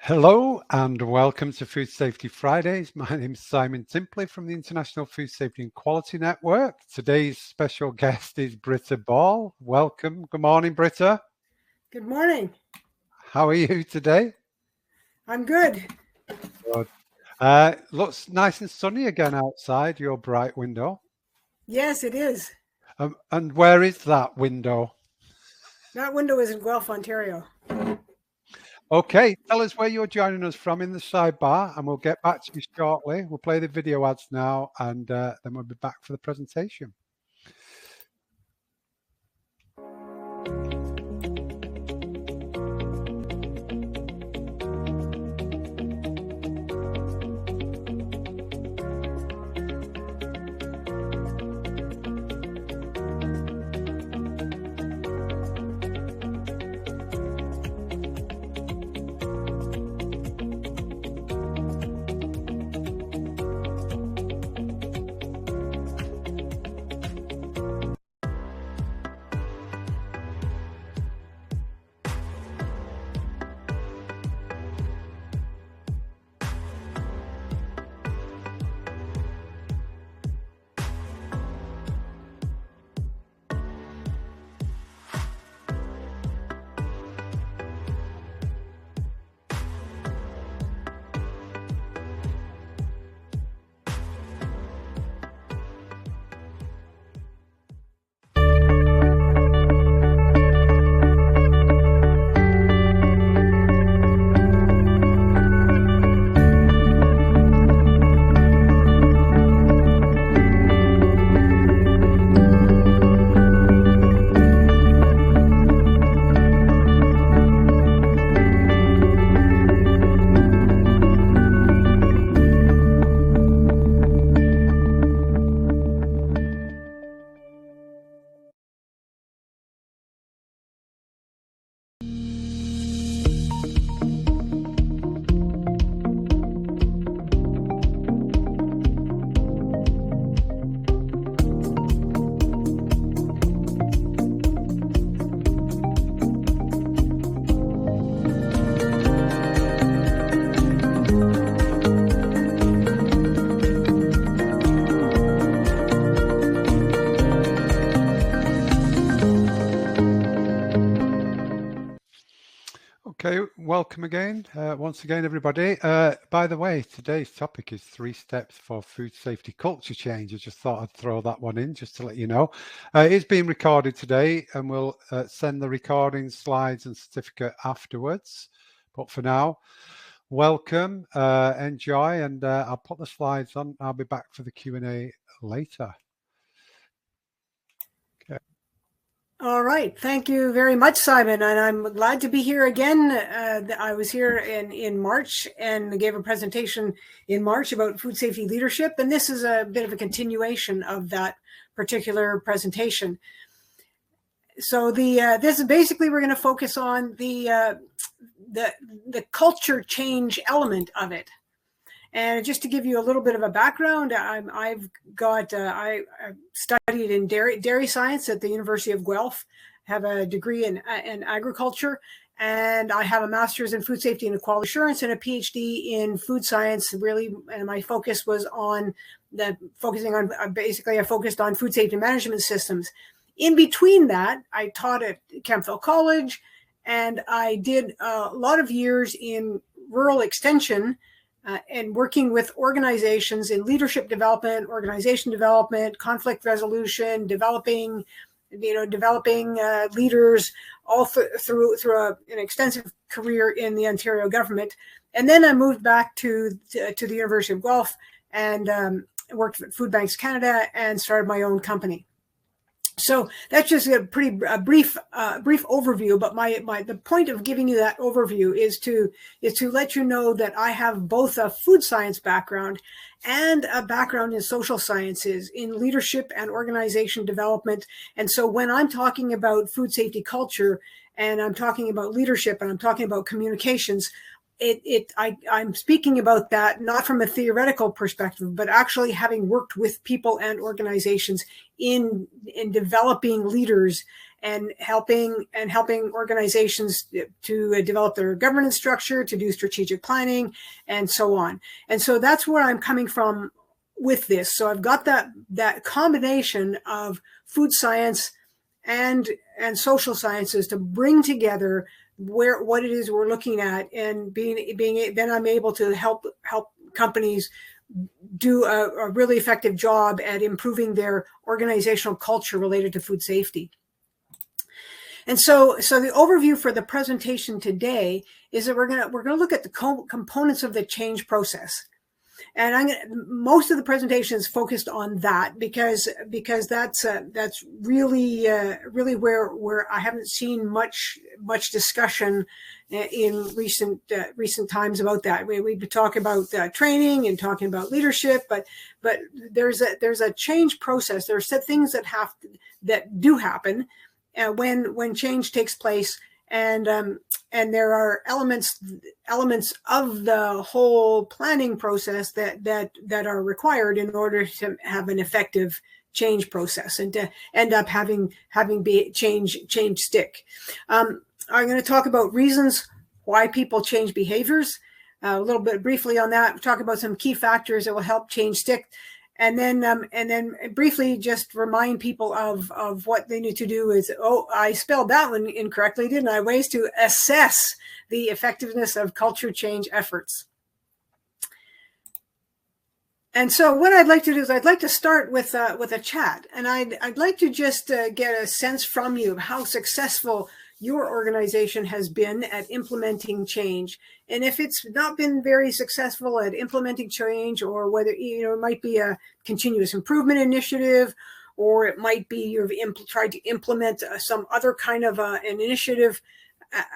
Hello and welcome to Food Safety Fridays. My name is Simon Timpley from the International Food Safety and Quality Network. Today's special guest is Britta Ball. Welcome. Good morning, Britta. Good morning. How are you today? I'm good. Good. Looks nice and sunny again outside your bright window. Yes, it is. And where is that window? That window is in Guelph, Ontario. Okay, tell us where you're joining us from in the sidebar, and we'll get back to you shortly. We'll play the video ads now, and then we'll be back for the presentation. Okay, welcome again, once again, everybody. By the way, today's topic is 3 steps for food safety culture change. I just thought I'd throw that one in just to let you know. It is being recorded today, and we'll send the recording, slides and certificate afterwards. But for now, welcome, enjoy, and I'll put the slides on. I'll be back for the Q&A later. All right. Thank you very much, Simon. And I'm glad to be here again. I was here in March and gave a presentation in March about food safety leadership. And this is a bit of a continuation of that particular presentation. So this is basically, we're going to focus on the culture change element of it. And just to give you a little bit of a background, I studied in dairy science at the University of Guelph, have a degree in agriculture, and I have a master's in food safety and quality assurance and a PhD in food science. Really, and my focus was on I focused on food safety management systems. In between that, I taught at Campbell College, and I did a lot of years in rural extension. And working with organizations in leadership development, organization development, conflict resolution, developing leaders, all through an extensive career in the Ontario government. And then I moved back to the University of Guelph and worked at Food Banks Canada and started my own company. So that's just a brief overview. But the point of giving you that overview is to let you know that I have both a food science background and a background in social sciences, in leadership and organization development. And so when I'm talking about food safety culture and I'm talking about leadership and I'm talking about communications, I'm speaking about that not from a theoretical perspective, but actually having worked with people and organizations in developing leaders and helping organizations to develop their governance structure, to do strategic planning, and so on. And so that's where I'm coming from with this. So I've got that combination of food science and social sciences to bring together what it is we're looking at, and then I'm able to help companies do a really effective job at improving their organizational culture related to food safety. And so the overview for the presentation today is that we're gonna look at the components of the change process. And most of the presentation is focused on that because that's really where I haven't seen much discussion in recent times about that. We talk about training and talking about leadership, but there's a change process. There are set things that do happen when change takes place. And there are elements of the whole planning process that are required in order to have an effective change process and to end up having change stick. I'm going to talk about reasons why people change behaviors, a little bit briefly on that. Talk about some key factors that will help change stick. And then briefly just remind people of what they need to do is, I spelled that one incorrectly, didn't I? Ways to assess the effectiveness of culture change efforts. And so what I'd like to do is I'd like to start with a chat, and I'd like to just get a sense from you of how successful your organization has been at implementing change. And if it's not been very successful at implementing change, or whether, it might be a continuous improvement initiative, or it might be you've tried to implement some other kind of an initiative.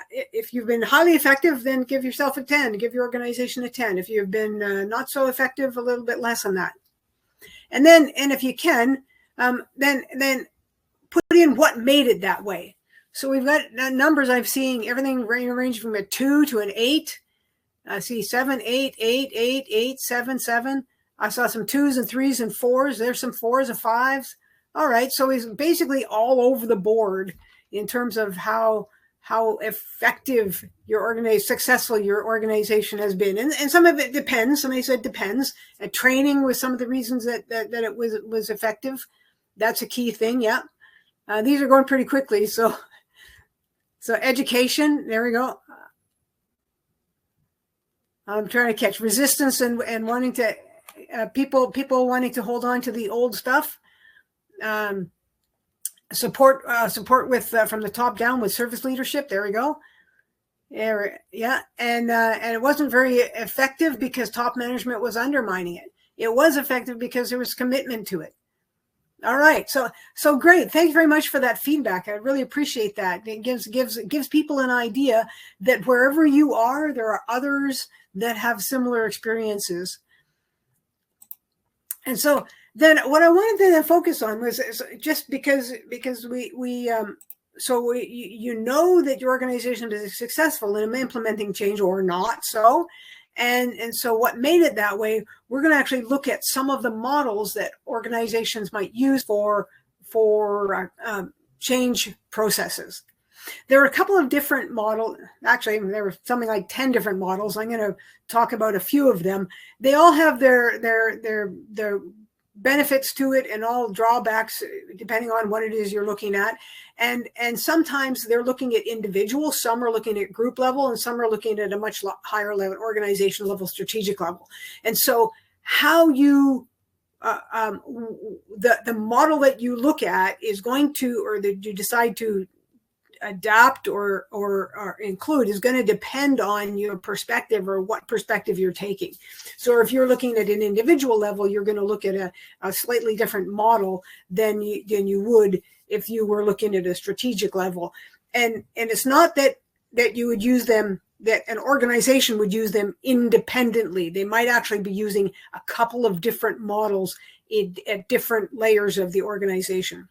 If you've been highly effective, then give yourself a 10, give your organization a 10. If you've been not so effective, a little bit less on that. And if you can, then put in what made it that way. So we've got numbers I'm seeing, everything ranging from a 2 to an 8. I see 7, 8, 8, 8, 8, 7, 7. I saw some 2s and 3s and 4s. There's some 4s and 5s. All right, so he's basically all over the board in terms of how effective successful your organization has been. And some of it depends. Somebody said depends. Training was some of the reasons that it was effective. That's a key thing, yeah. These are going pretty quickly, so education, there we go. I'm trying to catch resistance and wanting to people wanting to hold on to the old stuff. Support with from the top down with service leadership. There we go. Yeah, and it wasn't very effective because top management was undermining it. It was effective because there was commitment to it. All right, so great. Thank you very much for that feedback. I really appreciate that. It gives people an idea that wherever you are, there are others that have similar experiences. And so then what I wanted to focus on was just because you know that your organization is successful in implementing change or not so. And so what made it that way, we're going to actually look at some of the models that organizations might use for change processes. There are a couple of different models. Actually, there were something like 10 different models. I'm going to talk about a few of them. They all have their benefits to it and all drawbacks depending on what it is you're looking at. And sometimes they're looking at individuals, some are looking at group level, and some are looking at a much higher level, organization level, strategic level. And so how you the model that you look at is going to, or that you decide to adapt or include, is going to depend on your perspective or what perspective you're taking. So if you're looking at an individual level, you're going to look at a slightly different model than you would if you were looking at a strategic level. And it's not that you would use them, that an organization would use them independently. They might actually be using a couple of different models at different layers of the organization.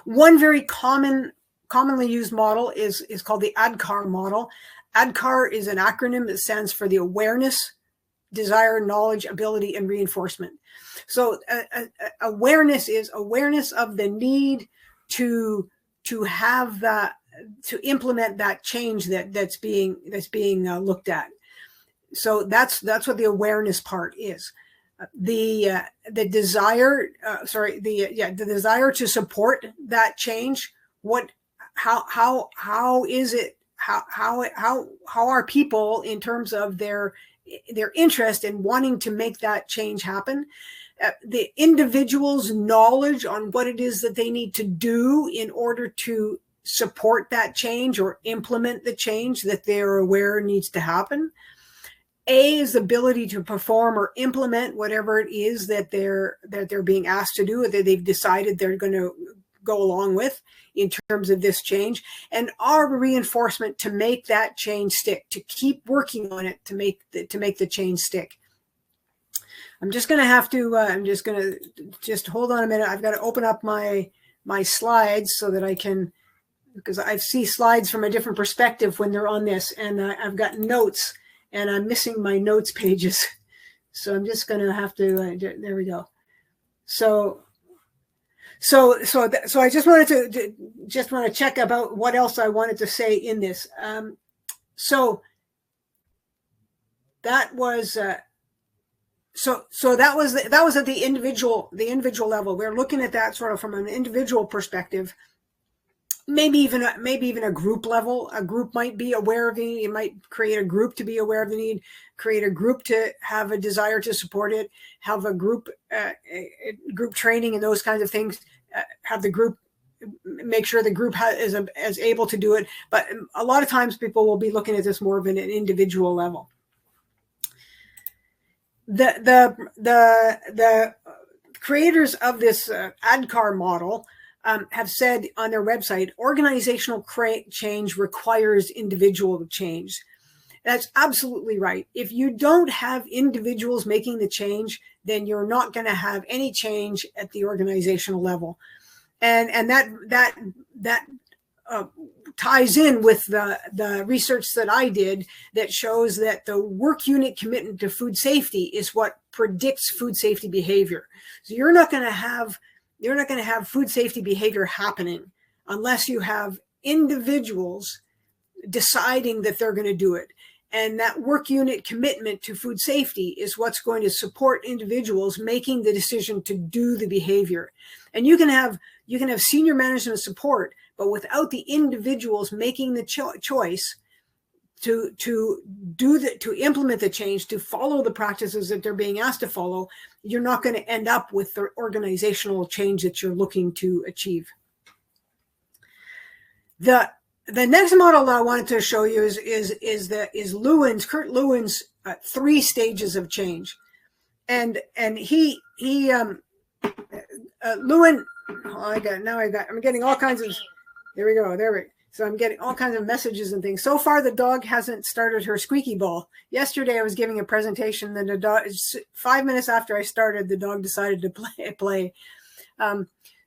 One very commonly used model is called the ADKAR model. ADKAR is an acronym that stands for the awareness, desire, knowledge, ability, and reinforcement. So awareness is awareness of the need to to have that, to implement that change that's being looked at. So that's what the awareness part is. The desire, the desire to support that change. How is it? How are people in terms of their interest in wanting to make that change happen? The individual's knowledge on what it is that they need to do in order to support that change or implement the change that they're aware needs to happen. A is the ability to perform or implement whatever it is that they're being asked to do, that they've decided they're going to go along with in terms of this change, and R, reinforcement to make that change stick, to keep working on it to make the change stick. I'm just going to have to, just hold on a minute. I've got to open up my slides so that I can, because I see slides from a different perspective when they're on this, and I've got notes and I'm missing my notes pages. So I'm just going to have to, there we go. So I just wanted to check about what else I wanted to say in this. So that was that was at the individual level. We're looking at that sort of from an individual perspective. Maybe even a group level. A group might be aware of the need. You might create a group to be aware of the need, create a group to have a desire to support it, have a group training and those kinds of things, have the group, make sure the group is able to do it. But a lot of times people will be looking at this more of an individual level. The creators of this ADKAR model have said on their website, organizational change requires individual change. That's absolutely right. If you don't have individuals making the change, then you're not going to have any change at the organizational level. And that ties in with the research that I did that shows that the work unit commitment to food safety is what predicts food safety behavior. So you're not going to have food safety behavior happening unless you have individuals deciding that they're going to do it. And that work unit commitment to food safety is what's going to support individuals making the decision to do the behavior. And you can have senior management support, but without the individuals making the choice to implement the change, to follow the practices that they're being asked to follow, you're not going to end up with the organizational change that you're looking to achieve. The next model I wanted to show you is Kurt Lewin's 3 stages of change, and Lewin. I'm getting all kinds of. So I'm getting all kinds of messages and things. So far, the dog hasn't started her squeaky ball. Yesterday, I was giving a presentation, and the dog, 5 minutes after I started, the dog decided to play.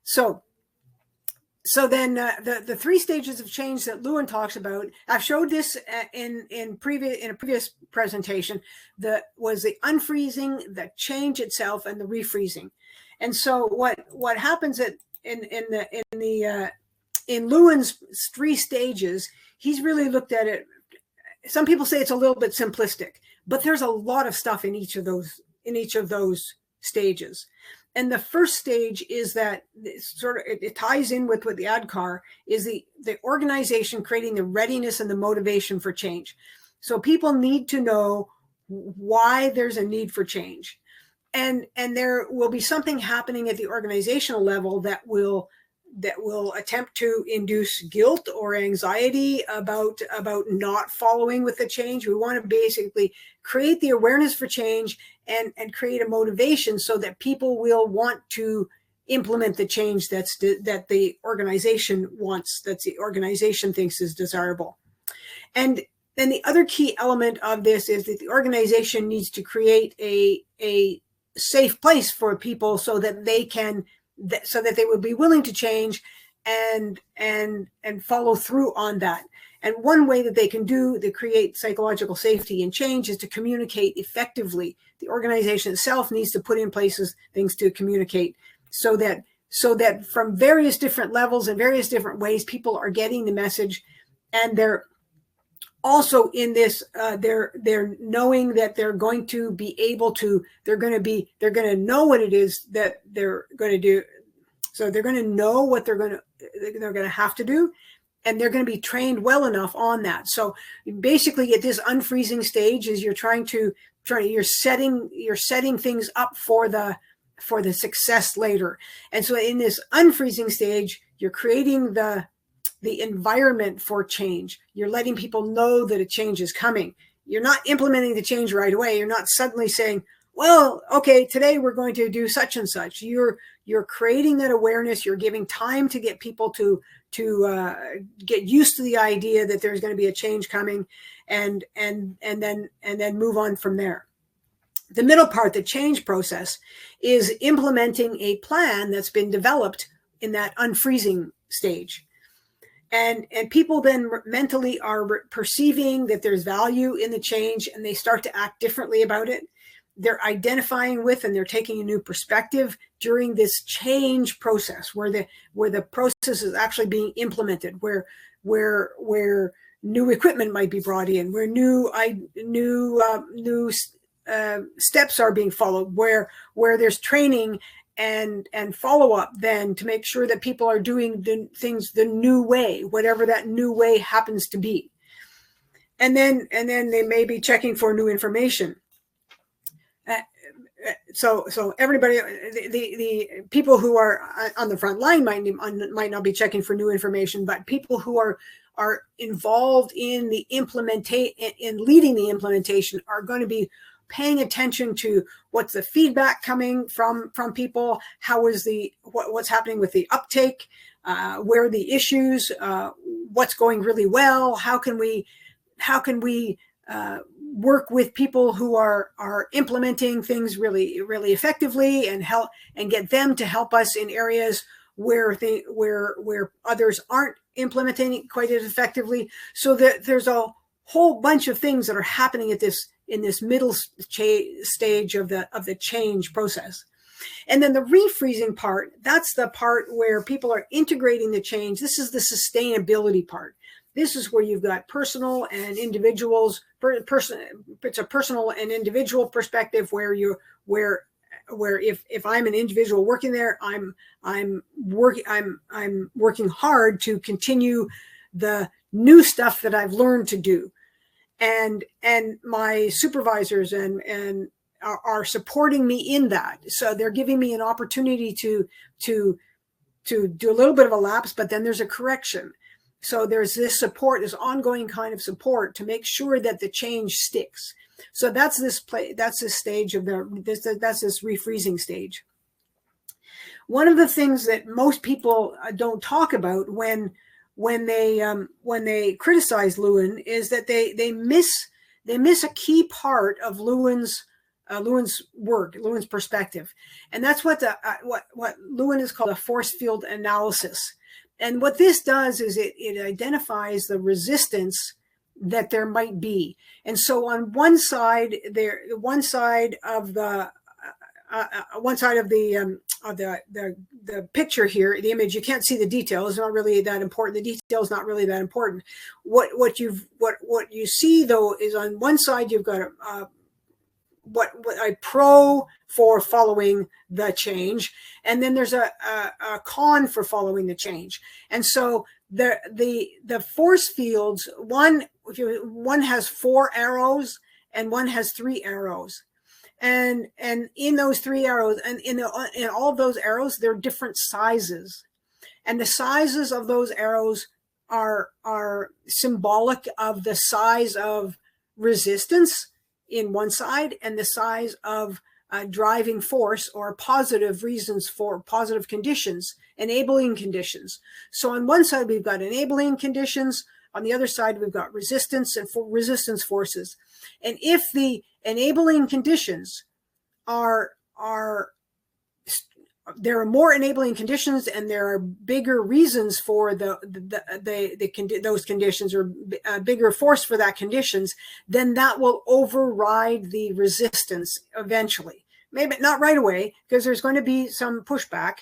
So then the 3 stages of change that Lewin talks about, I've showed this in a previous presentation. Was the unfreezing, the change itself, and the refreezing. And so what happens in Lewin's 3 stages, he's really looked at it. Some people say it's a little bit simplistic, but there's a lot of stuff in each of those stages. And the first stage is that it ties in with what the ADKAR is, the organization creating the readiness and the motivation for change. So people need to know why there's a need for change. And there will be something happening at the organizational level that will attempt to induce guilt or anxiety about not following with the change. We want to basically create the awareness for change and create a motivation so that people will want to implement the change that the organization wants, that the organization thinks is desirable. And then the other key element of this is that the organization needs to create a safe place for people so that they would be willing to change and follow through on that. And one way that they can create psychological safety and change is to communicate effectively. The organization itself needs to put in places things to communicate so that so that from various different levels and various different ways, people are getting the message, and they're also in this, they're knowing that they're going to be able to, they're going to know what it is that they're going to do. So they're going to know what they're going to have to do, and they're going to be trained well enough on that. So basically at this unfreezing stage is you're setting things up for the success later. And so in this unfreezing stage, you're creating the environment for change. You're letting people know that a change is coming. You're not implementing the change right away. You're not suddenly saying, well, okay, today we're going to do such and such. You're creating that awareness. You're giving time to get people to get used to the idea that there's going to be a change coming, and then move on from there. The middle part, the change process, is implementing a plan that's been developed in that unfreezing stage. And people then mentally are perceiving that there's value in the change, and they start to act differently about it. They're identifying with, and they're taking a new perspective during this change process, where the process is actually being implemented, where new equipment might be brought in, where new steps are being followed, where there's training and follow up then to make sure that people are doing the things the new way, whatever that new way happens to be. And then they may be checking for new information. So everybody, the people who are on the front line might not be checking for new information, but people who are involved in the leading the implementation are going to be paying attention to what's the feedback coming from people, what's happening with the uptake, where are the issues, what's going really well, how can we work with people who are implementing things really, really effectively, and help and get them to help us in areas where others aren't implementing it quite as effectively. So that there's a whole bunch of things that are happening in this middle stage of the change process. And then the refreezing part, that's the part where people are integrating the change. This is the sustainability part. This is where you've got personal and individuals. It's a personal and individual perspective where if I'm an individual working there, I'm working hard to continue the new stuff that I've learned to do, and my supervisors and are supporting me in that. So they're giving me an opportunity to do a little bit of a lapse, but then there's a correction. So there's this support, this ongoing kind of support to make sure that the change sticks. So that's this stage of that's this refreezing stage. One of the things that most people don't talk about when they criticize Lewin is that they miss a key part of Lewin's work, Lewin's perspective, and that's what Lewin is called a force field analysis. And what this does is it identifies the resistance that there might be. And so on one side of the picture here, the image, you can't see the detail. It's not really that important. The detail is not really that important. What you see though is on one side you've got what a pro for following the change, and then there's a con for following the change. And so the force fields, one has 4 arrows and one has 3 arrows, and in those 3 arrows, and in all of those arrows, they're different sizes, and the sizes of those arrows are symbolic of the size of resistance in one side and the size of driving force or positive reasons for positive conditions, enabling conditions. So on one side, we've got enabling conditions. On the other side, we've got resistance and resistance forces. And if the enabling conditions there are more enabling conditions and there are bigger reasons for those conditions, or bigger force for that conditions, then that will override the resistance eventually. Maybe not right away, because there's going to be some pushback,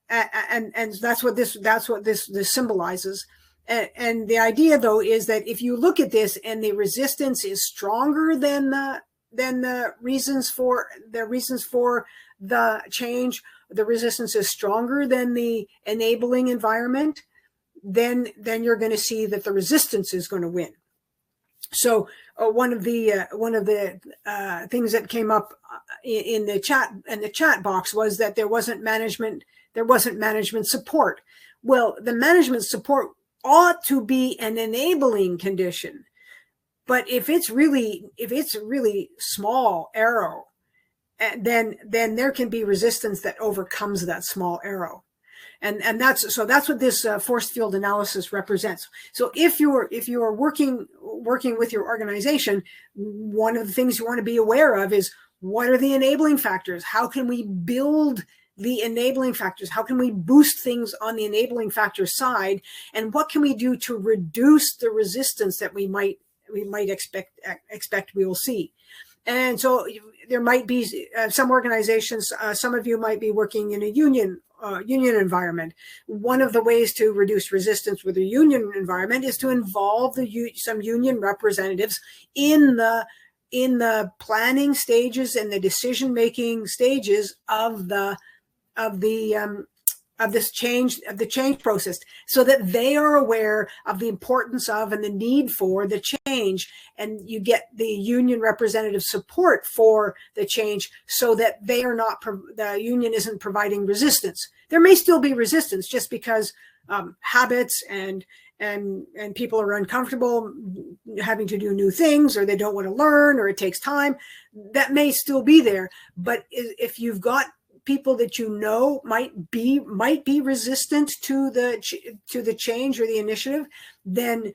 and that's what this symbolizes. And the idea, though, is that if you look at this and the resistance is stronger than the reasons for the change, the resistance is stronger than the enabling environment, then you're going to see that the resistance is going to win. So one of the things that came up in the chat box was that there wasn't management support. Well, the management support ought to be an enabling condition, but if it's really small arrow, then there can be resistance that overcomes that small arrow. And that's what this force field analysis represents. So if you are working with your organization, one of the things you want to be aware of is, what are the enabling factors? How can we build the enabling factors? How can we boost things on the enabling factor side? And what can we do to reduce the resistance that we might expect we will see? And so there might be some organizations, some of you might be working in a union environment. One of the ways to reduce resistance with a union environment is to involve some union representatives in the planning stages and the decision-making stages of the change process, so that they are aware of the importance of and the need for the change, and you get the union representative support for the change, so that the union isn't providing resistance. There may still be resistance just because habits and people are uncomfortable having to do new things, or they don't want to learn, or it takes time. That may still be there, but if you've got people that you know might be resistant to the change or the initiative, then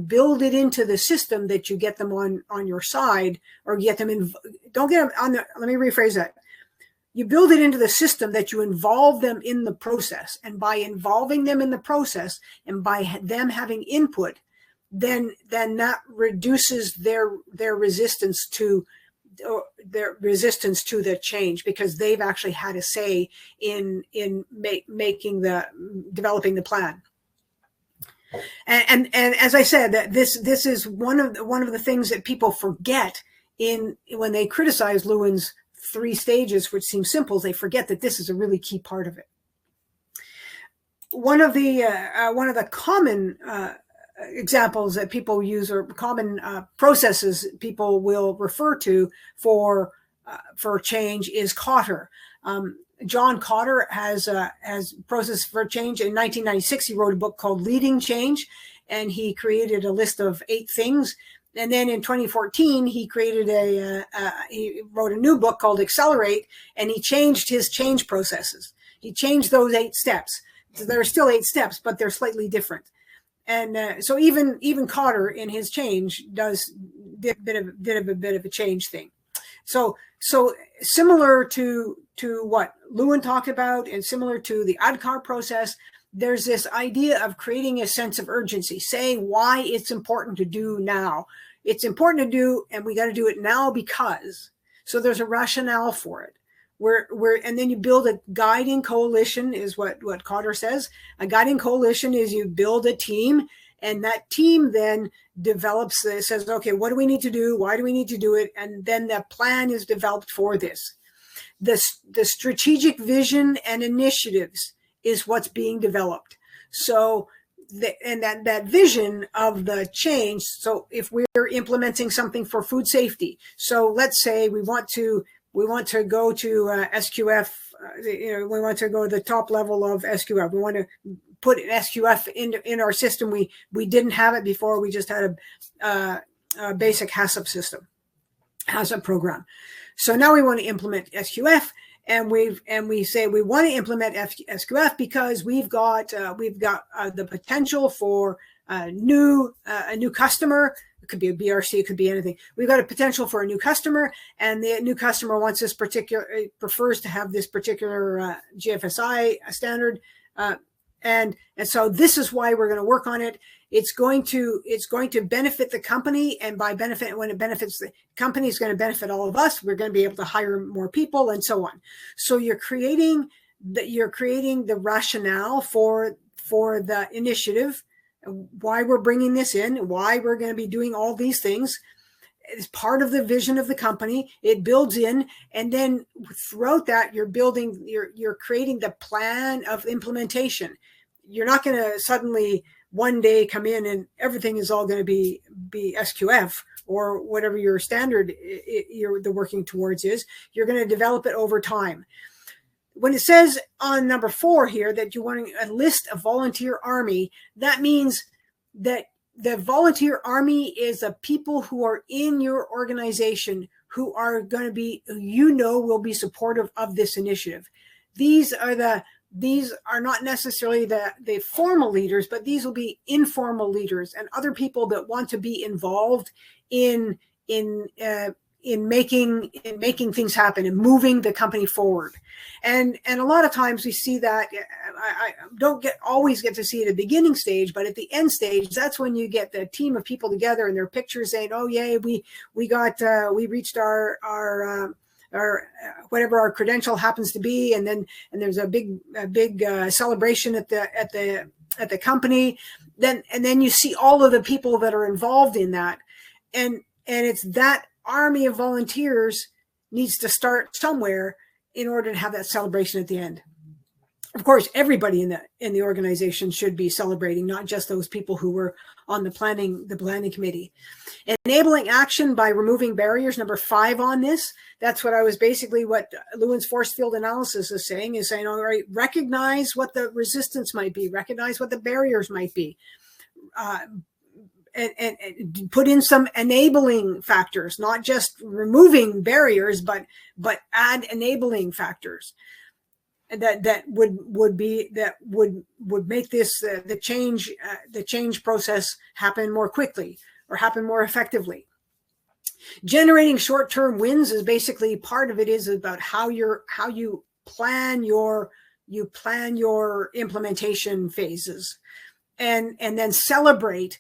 build it into the system that you get them on your side, or get them in. Don't get them on the. Let me rephrase that. You build it into the system that you involve them in the process, and by involving them in the process and by them having input, then that reduces their resistance to the change, because they've actually had a say in developing the plan. And as I said, that this is one of the things that people forget when they criticize Lewin's 3 stages, which seem simple. They forget that this is a really key part of it. One of the common examples that people use, or common processes people will refer to for change, is Kotter. John Kotter has process for change. In 1996, he wrote a book called Leading Change, and he created a list of 8 things. And then in 2014, he he wrote a new book called Accelerate, and he changed his change processes. He changed those 8 steps. So there are still 8 steps, but they're slightly different. And so even Kotter in his change did a bit of a change thing. So similar to what Lewin talked about, and similar to the ADKAR process, there's this idea of creating a sense of urgency, saying why it's important to do now. It's important to do, and we got to do it now because. So there's a rationale for it. And then you build a guiding coalition, is what Kotter says. A guiding coalition is you build a team, and that team then says, okay, what do we need to do? Why do we need to do it? And then the plan is developed for this. The strategic vision and initiatives is what's being developed. So that vision of the change. So if we're implementing something for food safety, so let's say we want to go to SQF, we want to go to the top level of SQF. We want to put SQF in our system. We didn't have it before. We just had a basic HACCP system, HACCP program. So now we want to implement SQF, and we say we want to implement SQF because we've got the potential for a new customer. It could be a BRC, it could be anything. We've got a potential for a new customer, and the new customer wants prefers to have this particular GFSI standard, and so this is why we're going to work on it. It's going to benefit the company, and when it benefits the company, it's going to benefit all of us. We're going to be able to hire more people, and so on. So you're creating that you're creating the rationale for the initiative, why we're bringing this in, why we're going to be doing all these things. It's part of the vision of the company. It builds in, and then throughout that, you're creating the plan of implementation. You're not going to suddenly one day come in and everything is all going to be SQF or whatever your standard the working towards is. You're going to develop it over time. When it says on number 4 here that you want a list of volunteer army, that means that the volunteer army is the people who are in your organization who are going to be, will be supportive of this initiative. These are not necessarily the formal leaders, but these will be informal leaders and other people that want to be involved in making things happen and moving the company forward. And a lot of times we see that. I don't always get to see it at the beginning stage, but at the end stage, that's when you get the team of people together and their pictures saying, "Oh yay, we reached our whatever our credential happens to be," and there's a big celebration at the company. Then you see all of the people that are involved in that, and it's that army of volunteers needs to start somewhere in order to have that celebration at the end. Of course, everybody in the organization should be celebrating, not just those people who were on the planning committee. Enabling action by removing barriers, number 5 on this. That's what Lewin's force field analysis is saying, all right, recognize what the resistance might be, recognize what the barriers might be. And put in some enabling factors, not just removing barriers, but add enabling factors that would make this the change process happen more quickly or happen more effectively. Generating short-term wins is basically part of it is about how you plan your implementation phases, and then celebrate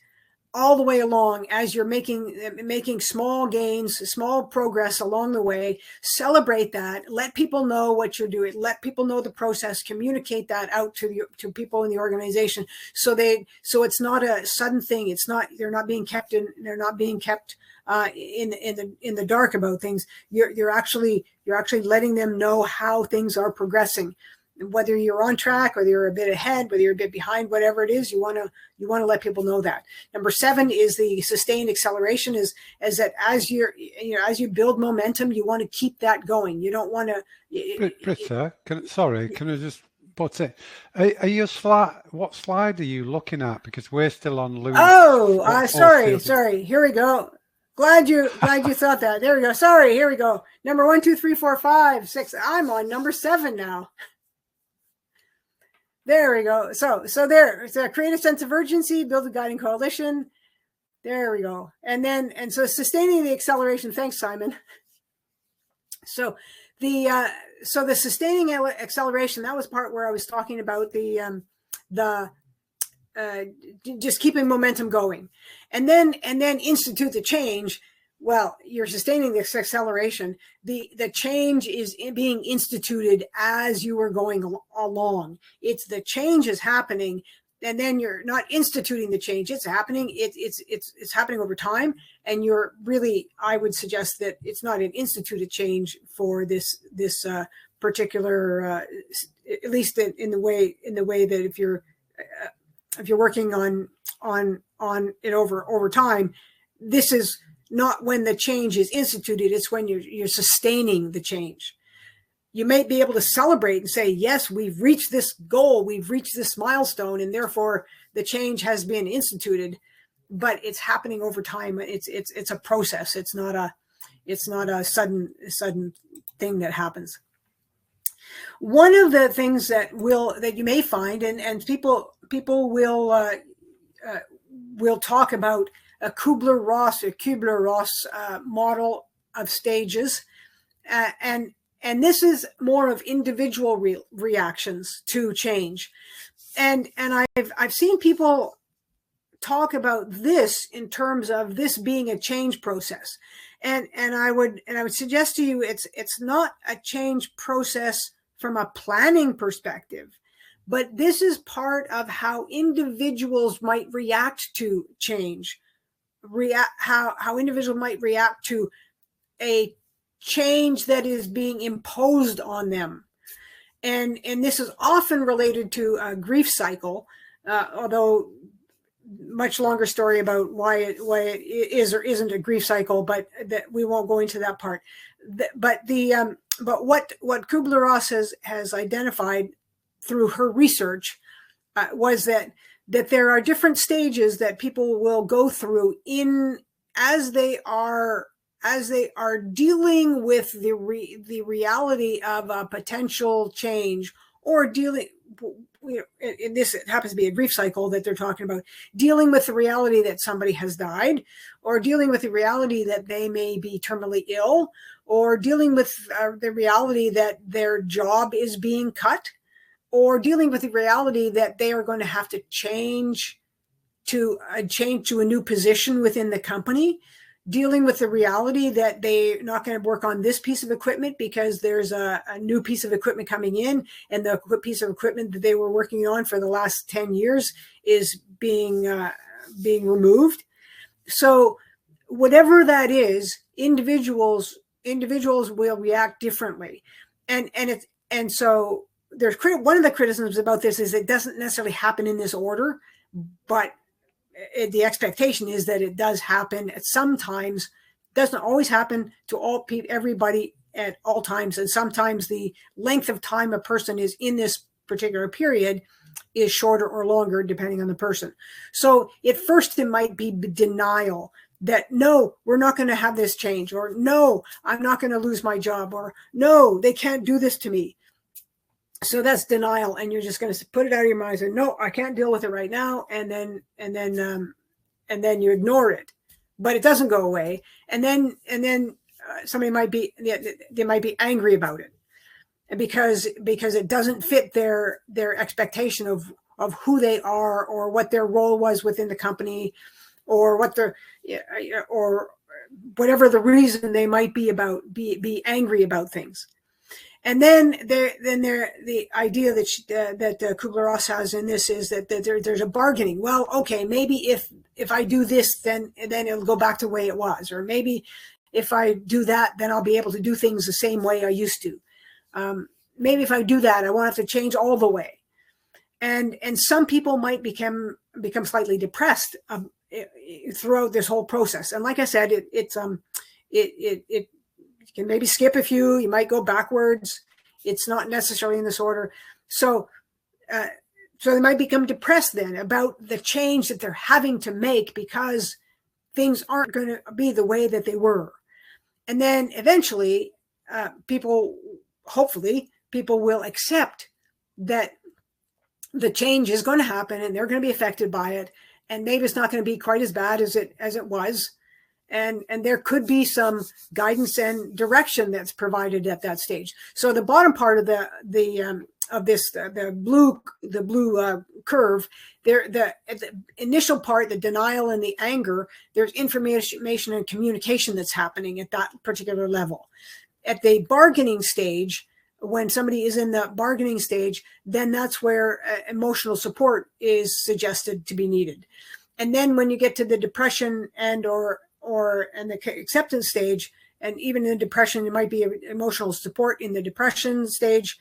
all the way along as you're making small gains, small progress along the way. Celebrate that. Let people know what you're doing. Let people know the process. Communicate that out to people in the organization, so it's not a sudden thing. They're not being kept in the dark about things. You're actually letting them know how things are progressing. Whether you're on track, whether you're a bit ahead, whether you're a bit behind, whatever it is, you want to let people know that. Number 7 is the sustained acceleration. Is that as you build momentum, you want to keep that going. You don't want to. Britta, can I just put it? Are you what slide are you looking at? Because we're still on Louis. Oh, sorry. Here we go. Glad you thought that. There we go. Sorry. Here we go. Number 1, 2, 3, 4, 5, 6. I'm on number 7 now. There we go. So create a sense of urgency, build a guiding coalition. There we go. And so sustaining the acceleration. Thanks, Simon. So the sustaining acceleration, that was part where I was talking about the just keeping momentum going, and then institute the change. Well, you're sustaining this acceleration. The change is being instituted as you are going along. It's the change is happening, and then you're not instituting the change. It's happening. It's happening over time, and you're really. I would suggest that it's not an instituted change for this particular, at least in the way that if you're working on it over time, this is not when the change is instituted, it's when you're sustaining the change. You may be able to celebrate and say, yes, we've reached this goal, we've reached this milestone, and therefore the change has been instituted, but it's happening over time. It's a process. It's not a sudden thing that happens. One of the things that you may find, and people will talk about a KublerRoss model of stages, and this is more of individual reactions to change, and I've seen people talk about this in terms of this being a change process, and I would suggest to you it's not a change process from a planning perspective, but this is part of how individuals might react to change, how individuals might react to a change that is being imposed on them. And this is often related to a grief cycle, although much longer story about why it is or isn't a grief cycle, but that we won't go into that part. But what KublerRoss has identified through her research was that there are different stages that people will go through as they are dealing with the reality of a potential change, or dealing, in this, it happens to be a grief cycle that they're talking about, dealing with the reality that somebody has died, or dealing with the reality that they may be terminally ill, or dealing with the reality that their job is being cut, or dealing with the reality that they are going to have to change to a new position within the company, dealing with the reality that they're not going to work on this piece of equipment because there's a new piece of equipment coming in, and the piece of equipment that they were working on for the last 10 years is being removed. So whatever that is, individuals will react differently. And so there's one of the criticisms about this is it doesn't necessarily happen in this order, but the expectation is that it does happen at some times. Doesn't always happen to everybody at all times, and sometimes the length of time a person is in this particular period is shorter or longer depending on the person. So at first it might be denial that no, we're not going to have this change, or no, I'm not going to lose my job, or no, they can't do this to me. So that's denial, and you're just going to put it out of your mind and say, no, I can't deal with it right now, and then you ignore it, but it doesn't go away, and then somebody might be angry about it because it doesn't fit their expectation of who they are, or what their role was within the company, or or whatever the reason they might be angry about things. And then the idea that KublerRoss has in this is that there's a bargaining. Well, okay, maybe if I do this, then it'll go back to the way it was, or maybe if I do that, then I'll be able to do things the same way I used to. Maybe if I do that, I won't have to change all the way. And some people might become slightly depressed throughout this whole process. And like I said, it can maybe skip a few. You might go backwards. It's not necessarily in this order. So they might become depressed then about the change that they're having to make because things aren't going to be the way that they were. And then eventually, hopefully, people will accept that the change is going to happen and they're going to be affected by it. And maybe it's not going to be quite as bad as it was. And there could be some guidance and direction that's provided at that stage. So the bottom part of the blue curve, the initial part, the denial and the anger, there's information and communication that's happening at that particular level. At the bargaining stage, when somebody is in the bargaining stage, then that's where emotional support is suggested to be needed. And then when you get to the depression and the acceptance stage, and even in the depression, there might be emotional support in the depression stage,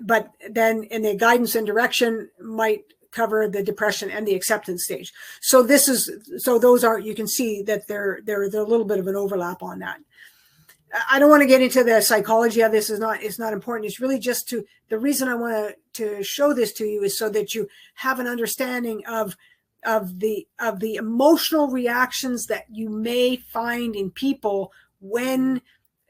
but then in the guidance and direction might cover the depression and the acceptance stage. So those are, you can see that there's a little bit of an overlap on that. I don't want to get into the psychology of this. It's not important. It's really just the reason I want to show this to you is so that you have an understanding of the emotional reactions that you may find in people when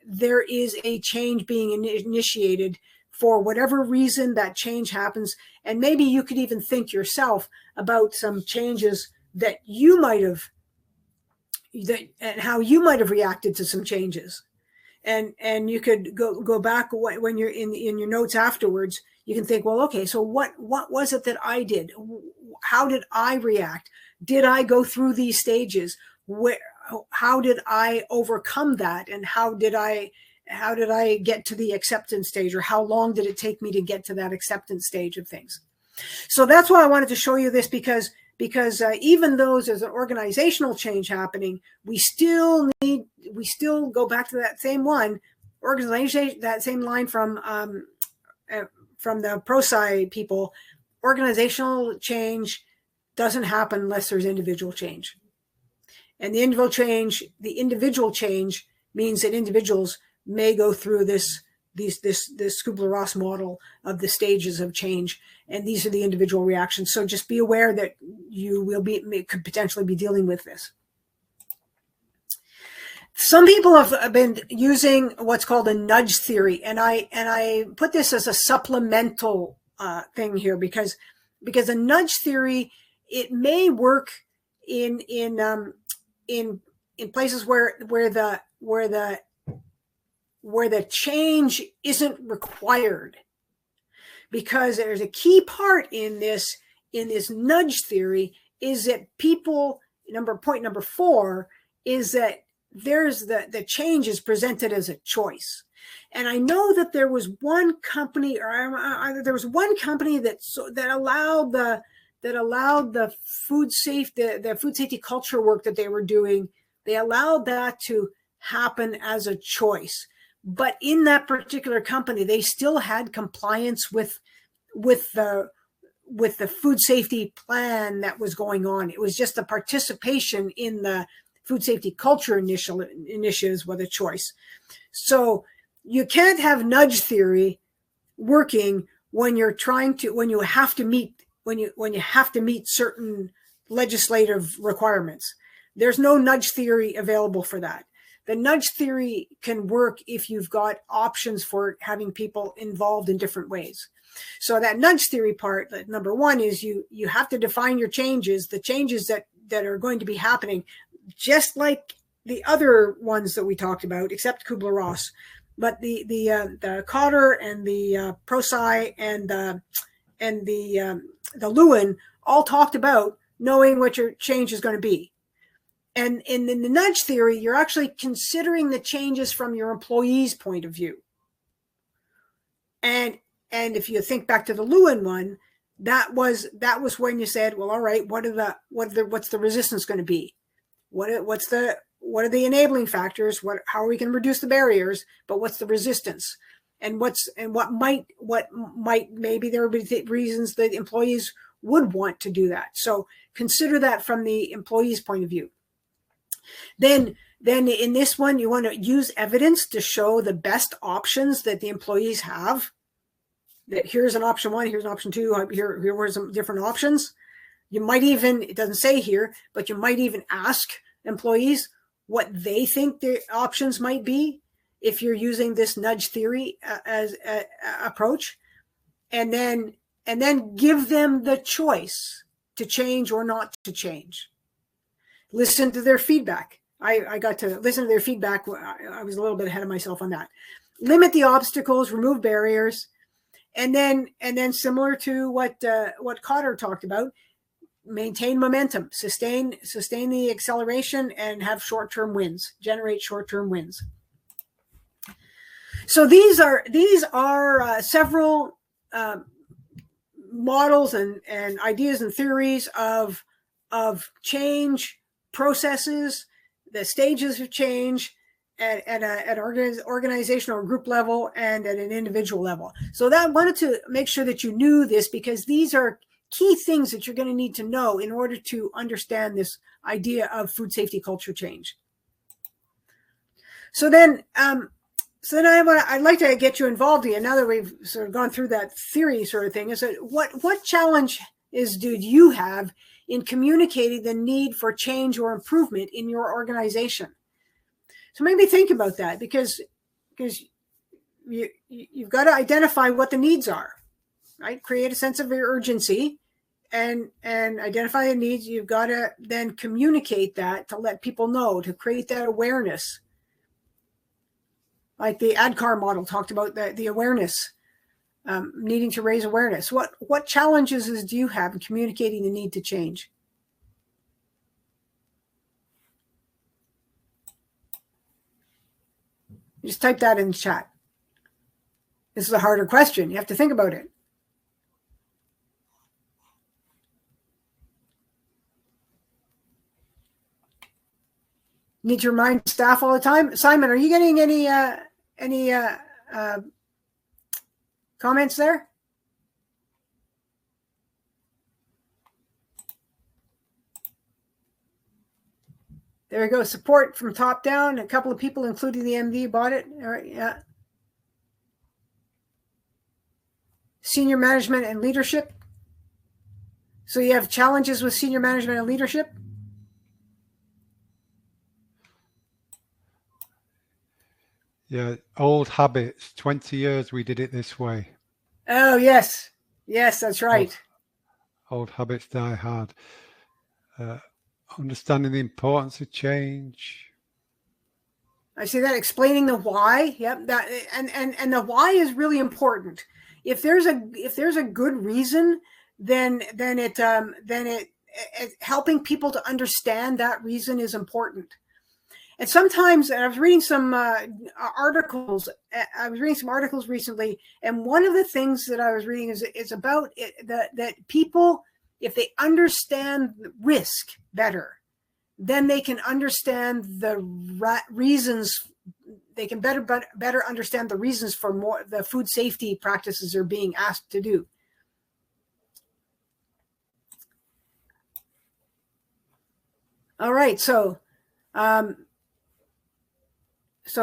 there is a change being initiated for whatever reason that change happens. And maybe you could even think yourself about some changes that you might have, and how you might have reacted to some changes. And you could go back when you're in your notes afterwards. You can think, well, okay, so what was it that I did? How did I react? Did I go through these stages? How did I overcome that? And how did I get to the acceptance stage, or how long did it take me to get to that acceptance stage of things? So that's why I wanted to show you this, because even though there's an organizational change happening, we still go back to that same that same line from the pro-sci people. Organizational change doesn't happen unless there's individual change. And the individual change means that individuals may go through this KublerRoss model of the stages of change, and these are the individual reactions. So just be aware that you could potentially be dealing with this. Some people have been using what's called a nudge theory, and I put this as a supplemental thing here because a nudge theory, it may work in places where the change isn't required, because there's a key part in this nudge theory is that point number 4 is that there's the change is presented as a choice. And I know that there was one company, that allowed the food safety culture work that they were doing. They allowed that to happen as a choice. But in that particular company, they still had compliance with the food safety plan that was going on. It was just the participation in the food safety culture initiatives with a choice. So you can't have nudge theory working when you have to meet certain legislative requirements. There's no nudge theory available for that. The nudge theory can work if you've got options for having people involved in different ways. So that nudge theory part, number 1, is you have to define your changes, the changes that are going to be happening, just like the other ones that we talked about, except KublerRoss. But the Cotter and the pro-sci and the Lewin all talked about knowing what your change is going to be. And in the nudge theory, you're actually considering the changes from your employee's point of view. And if you think back to the Lewin one, that was when you said, well, all right, what's the resistance going to be? What are the enabling factors? How are we going to reduce the barriers? But what's the resistance? And what might maybe there would be reasons that employees would want to do that. So consider that from the employee's point of view. Then in this one, you want to use evidence to show the best options that the employees have. That here's an option 1, here's an option 2, here were some different options. You might even, it doesn't say here, but you might even ask employees what they think the options might be if you're using this nudge theory as a approach, and then give them the choice to change or not to change. Listen to their feedback. I got to listen to their feedback. I was a little bit ahead of myself on that. Limit the obstacles, remove barriers, and then similar to what Cotter talked about, maintain momentum, sustain the acceleration, and have short-term wins, generate short-term wins. So these are several models and ideas and theories of change processes, the stages of change at an organizational or group level and at an individual level. So that I wanted to make sure that you knew this, because these are key things that you're going to need to know in order to understand this idea of food safety culture change. So then I'd like to get you involved here. Now that we've sort of gone through that theory sort of thing, is that what challenges do you have in communicating the need for change or improvement in your organization? So maybe think about that, because you've got to identify what the needs are, right? Create a sense of urgency and identify the needs. You've got to then communicate that to let people know, to create that awareness. Like the ADKAR model talked about the awareness, needing to raise awareness. What challenges do you have in communicating the need to change? Just type that in the chat. This is a harder question. You have to think about it. Need to remind staff all the time. Simon, are you getting any comments there? There we go. Support from top down. A couple of people, including the MD, bought it. All right, yeah. Senior management and leadership. So you have challenges with senior management and leadership? Yeah, old habits. 20 years we did it this way. Oh, yes. Yes, that's right. Old habits die hard. Understanding the importance of change. I see that. Explaining the why. Yep. That and the why is really important. If there's a good reason, then it helping people to understand that reason is important. And sometimes, I was reading some articles. I was reading some articles recently, and one of the things that I was reading is about that people, if they understand risk better, then they can understand the reasons. They can better understand the reasons for more the food safety practices are being asked to do. All right, so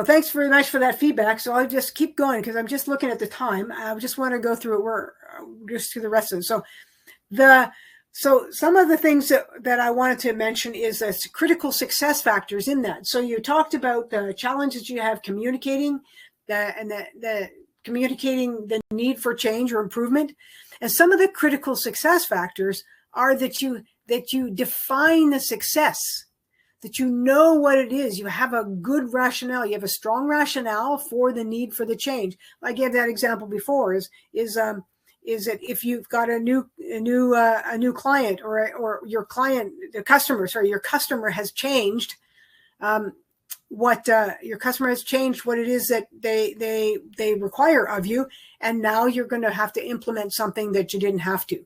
thanks very much for that feedback. So I'll just keep going because I'm just looking at the time. I just want to go through it. We're just through the rest of it. So some of the things that I wanted to mention is the critical success factors in that. So you talked about the challenges you have communicating the communicating the need for change or improvement. And some of the critical success factors are that you define the success, that you know what it is. You have a good rationale. You have a strong rationale for the need for the change. I gave that example before is that if you've got a new client or your client, your customer has changed what it is that they require of you, and now you're going to have to implement something that you didn't have to.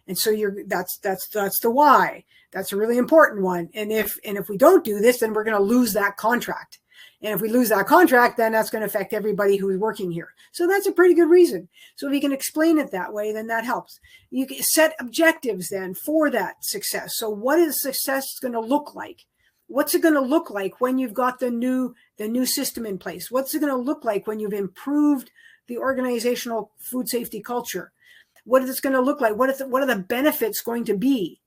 And so that's the why. That's a really important one. And if we don't do this, then we're going to lose that contract. And if we lose that contract, then that's going to affect everybody who's working here. So that's a pretty good reason. So if you can explain it that way, then that helps. You can set objectives then for that success. So what is success going to look like? What's it going to look like when you've got the new system in place? What's it going to look like when you've improved the organizational food safety culture? What is it going to look like? What are the benefits going to be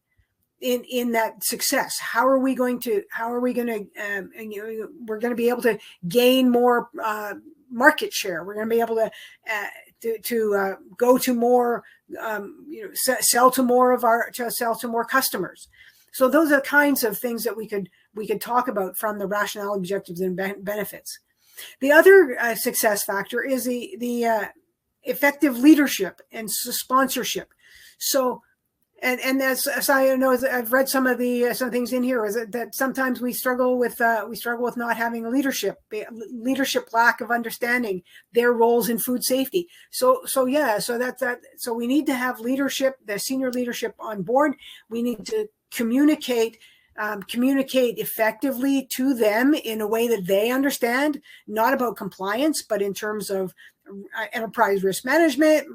in that success? We're going to be able to gain more market share. We're going to be able to go to more, sell to more customers. So those are the kinds of things that we could talk about from the rationale, objectives, and benefits. The other success factor is the effective leadership and sponsorship. So, and as I know, I've read some things in here is that sometimes we struggle with not having leadership lack of understanding their roles in food safety. So we need to have leadership, the senior leadership on board. We need to communicate effectively to them in a way that they understand, not about compliance, but in terms of enterprise risk management.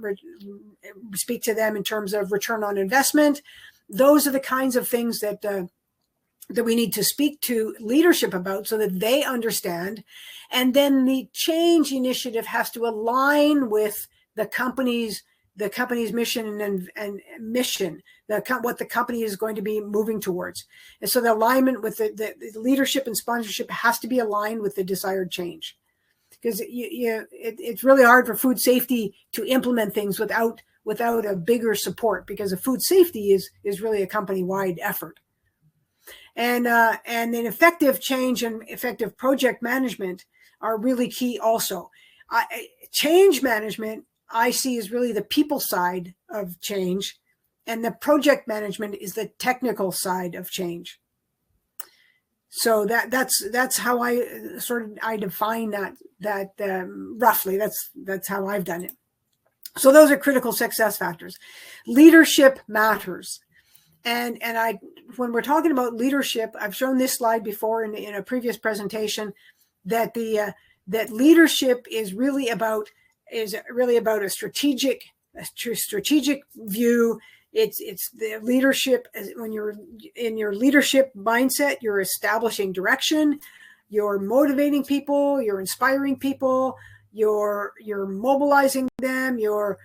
Speak to them in terms of return on investment. Those are the kinds of things that we need to speak to leadership about so that they understand. And then the change initiative has to align with the company's mission and mission, what the company is going to be moving towards. And so the alignment with the leadership and sponsorship has to be aligned with the desired change. Because it's really hard for food safety to implement things without a bigger support, because the food safety is really a company-wide effort. And then effective change and effective project management are really key also. Change management, I see, is really the people side of change, and the project management is the technical side of change. So that's how I define that roughly. That's how I've done it. So those are critical success factors. Leadership matters. And when we're talking about leadership, I've shown this slide before in a previous presentation, that that leadership is really about a strategic view. It's the leadership. When you're in your leadership mindset, you're establishing direction, you're motivating people, you're inspiring people, you're mobilizing them, you're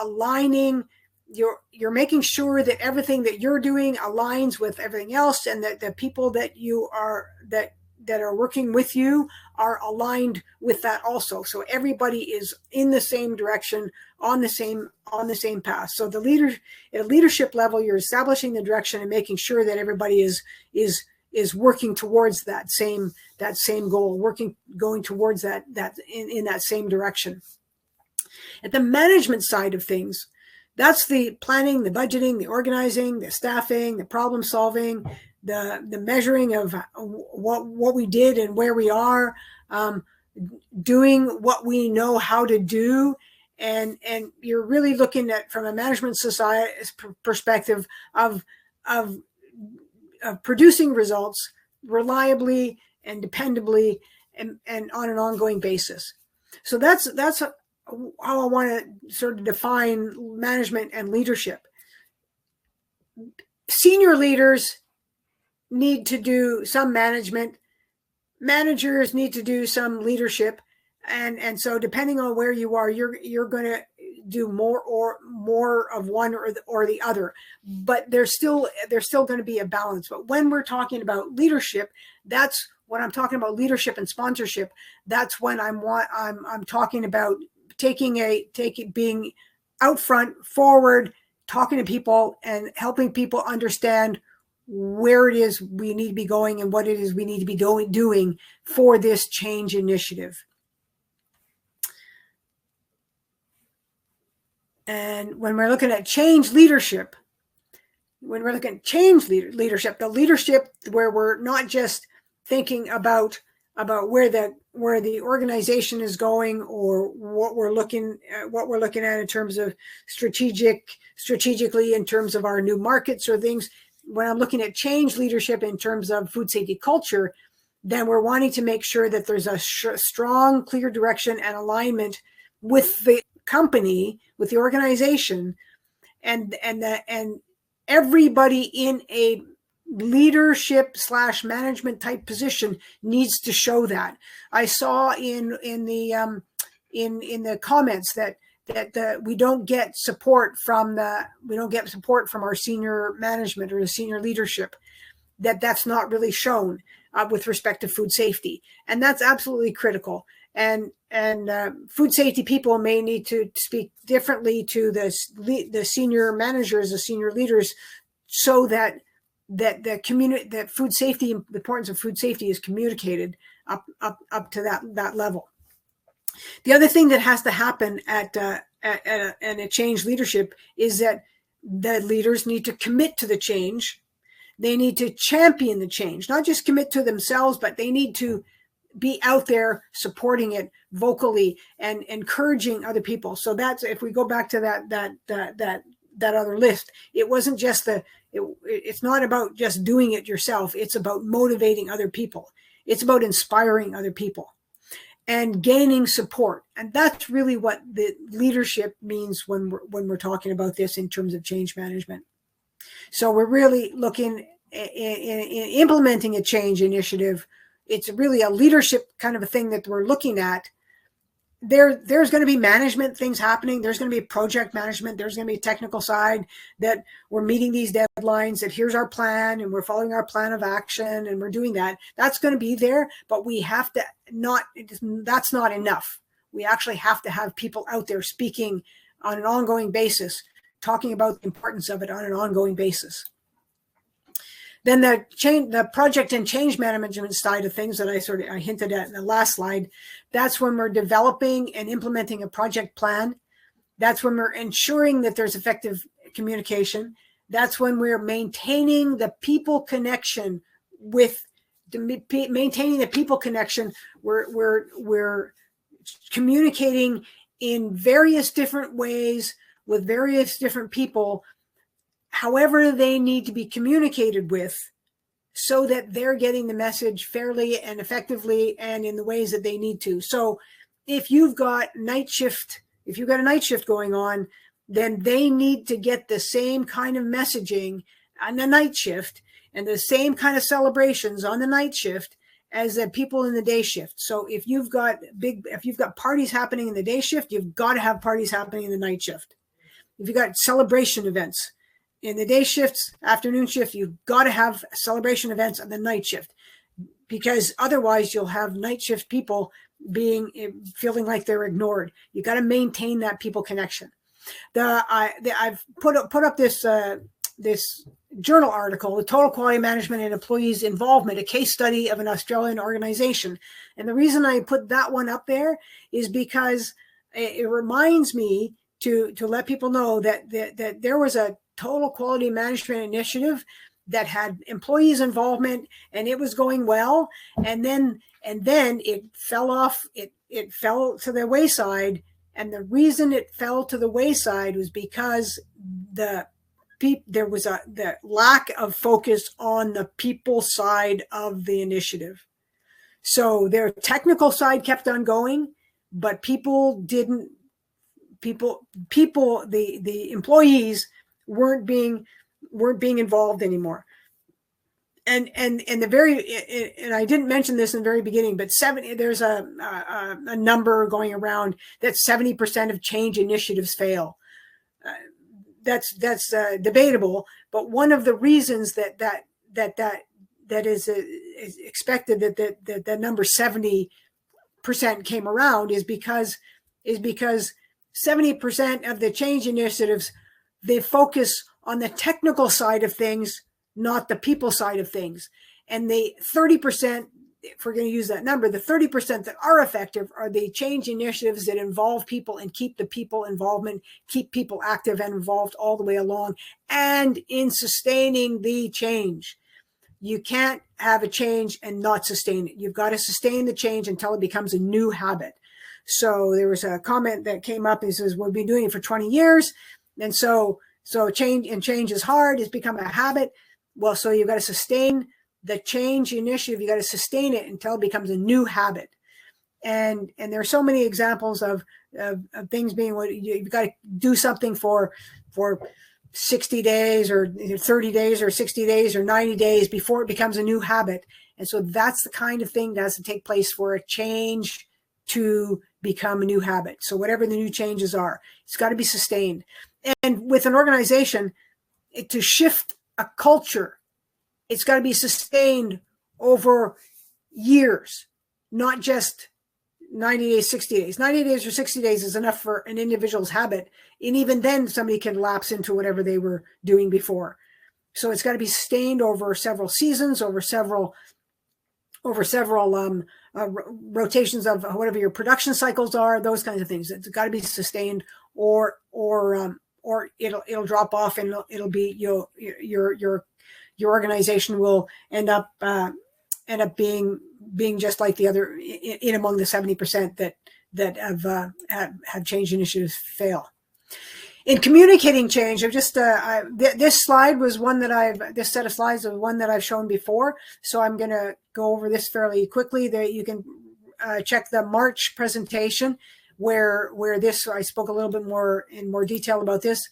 aligning, you're making sure that everything that you're doing aligns with everything else, and that the people that are working with you are aligned with that also. So everybody is in the same direction, on the same path. So at a leadership level, you're establishing the direction and making sure that everybody is working towards that same goal, going towards that in that same direction. At the management side of things, that's the planning, the budgeting, the organizing, the staffing, the problem solving, the measuring of what we did and where we are, doing what we know how to do. And you're really looking at, from a management society perspective, of producing results reliably and dependably and on an ongoing basis. So that's how I want to sort of define management and leadership. Senior leaders need to do some management. Managers need to do some leadership. And so depending on where you are, you're going to do more of one or the other. But there's still going to be a balance. But when we're talking about leadership, that's when I'm talking about leadership and sponsorship. That's when I'm talking about being out front, forward, talking to people and helping people understand where it is we need to be going and what it is we need to be doing for this change initiative. And when we're looking at change leadership, the leadership where we're not just thinking about where the organization is going, or what we're looking at in terms of strategically in terms of our new markets or things. When I'm looking at change leadership in terms of food safety culture, then we're wanting to make sure that there's a strong, clear direction and alignment with the company, with the organization, and everybody in a leadership / management type position needs to show that. I saw in the comments that we don't get support from our senior management or the senior leadership, that's not really shown with respect to food safety, and that's absolutely critical. And food safety people may need to speak differently to the senior managers, the senior leaders, so that food safety, the importance of food safety, is communicated up to that level. The other thing that has to happen at a change leadership is that the leaders need to commit to the change. They need to champion the change, not just commit to themselves, but they need to be out there supporting it vocally and encouraging other people. So that's, if we go back to that other list, it wasn't just it's not about just doing it yourself. It's about motivating other people. It's about inspiring other people and gaining support. And that's really what the leadership means when we're talking about this in terms of change management. So we're really looking in implementing a change initiative. It's really a leadership kind of a thing that we're looking at. There's going to be management things happening. There's going to be project management. There's going to be a technical side that we're meeting these deadlines, that here's our plan and we're following our plan of action and we're doing that. That's going to be there, but we have to that's not enough. We actually have to have people out there speaking on an ongoing basis, talking about the importance of it on an ongoing basis. Then the project and change management side of things that I hinted at in the last slide, that's when we're developing and implementing a project plan. That's when we're ensuring that there's effective communication. That's when we're maintaining the people connection with maintaining the people connection. We're communicating in various different ways with various different people, however they need to be communicated with, so that they're getting the message fairly and effectively and in the ways that they need to. So if you've got a night shift going on, then they need to get the same kind of messaging on the night shift and the same kind of celebrations on the night shift as the people in the day shift. So if you've got parties happening in the day shift, you've got to have parties happening in the night shift. If you've got celebration events in the day shifts, afternoon shift, you've got to have celebration events on the night shift, because otherwise you'll have night shift people feeling like they're ignored. You got to maintain that people connection. I've put up this journal article, the Total Quality Management and Employees Involvement, a case study of an Australian organization. And the reason I put that one up there is because it reminds me to let people know that there was a total quality management initiative that had employees involvement, and it was going well. And then it fell off. It fell to the wayside. And the reason it fell to the wayside was because there was the lack of focus on the people side of the initiative. So their technical side kept on going, but the employees weren't being involved anymore. And I didn't mention this in the very beginning, but there's a number going around that 70% of change initiatives fail. That's debatable, but one of the reasons that is expected that the number 70% came around is because 70% of the change initiatives, they focus on the technical side of things, not the people side of things. And the 30%, if we're going to use that number, the 30% that are effective are the change initiatives that involve people and keep the people involvement, keep people active and involved all the way along, and in sustaining the change. You can't have a change and not sustain it. You've got to sustain the change until it becomes a new habit. So there was a comment that came up and says, we've been doing it for 20 years. And so change is hard. It's become a habit. Well, so you've got to sustain the change initiative. You got to sustain it until it becomes a new habit. And there are so many examples of things being what you've got to do something for 60 days or 30 days or 60 days or 90 days before it becomes a new habit. And so that's the kind of thing that has to take place for a change to become a new habit. So whatever the new changes are, it's got to be sustained. And with an organization, to shift a culture, it's got to be sustained over years, not just 90 days, 60 days. 90 days or 60 days is enough for an individual's habit. And even then somebody can lapse into whatever they were doing before. So it's got to be sustained over several seasons, over several rotations of whatever your production cycles are, those kinds of things. It's got to be sustained, or it'll drop off, and it'll be your organization will end up being just like the other in among the 70% that have change initiatives fail. In communicating change, I've just this slide was one that this set of slides is one that I've shown before, so I'm going to go over this fairly quickly. There you can check the March presentation where this I spoke a little bit more in more detail about this.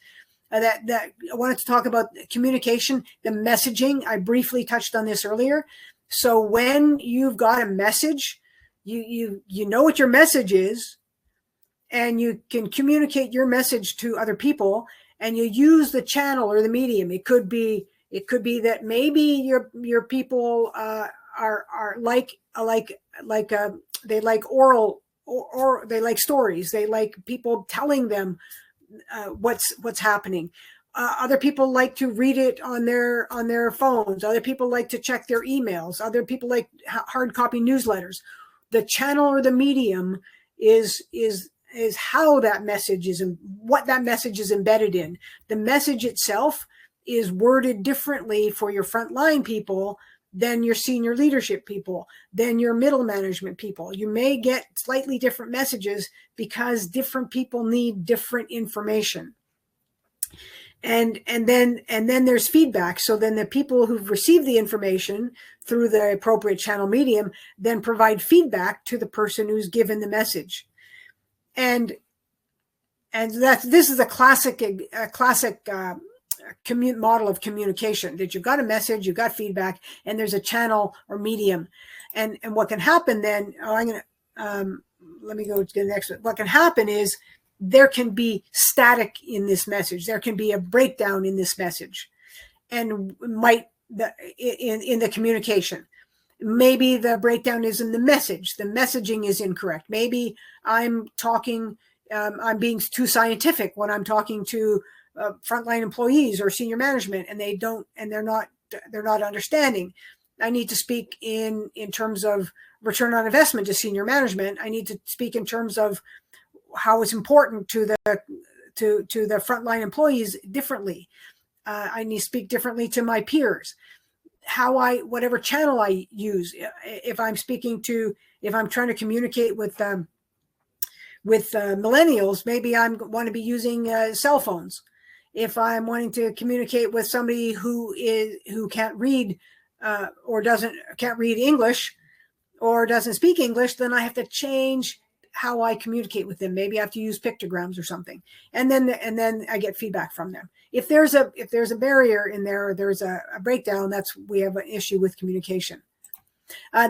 That I wanted to talk about communication, the messaging. I briefly touched on this earlier. So when you've got a message, you know what your message is, and you can communicate your message to other people, and you use the channel or the medium. It could be that maybe your people are like they like oral or they like stories. They like people telling them what's happening. Other people like to read it on their phones. Other people like to check their emails. Other people like hard copy newsletters. The channel or the medium is how that message is and what that message is embedded in. The message itself is worded differently for your frontline people than your senior leadership people, than your middle management people. You may get slightly different messages because different people need different information. And then there's feedback. So then the people who've received the information through the appropriate channel medium then provide feedback to the person who's given the message. And this is a classic model of communication, that you've got a message, you've got feedback, and there's a channel or medium. And what can happen then, let me go to the next one. What can happen is there can be static in this message. There can be a breakdown in this message, and in the communication. Maybe the breakdown is in the message. The messaging is incorrect. Maybe I'm being too scientific when I'm talking to frontline employees or senior management, and they're not understanding. I need to speak in terms of return on investment to senior management. I need to speak in terms of how it's important to the frontline employees differently. I need to speak differently to my peers. Whatever channel I use, if I'm trying to communicate with millennials, maybe I want to be using cell phones. If I'm wanting to communicate with somebody who can't read can't read English or doesn't speak English, then I have to change how I communicate with them. Maybe I have to use pictograms or something, and then I get feedback from them. If there's a barrier in there, or there's a breakdown, we have an issue with communication.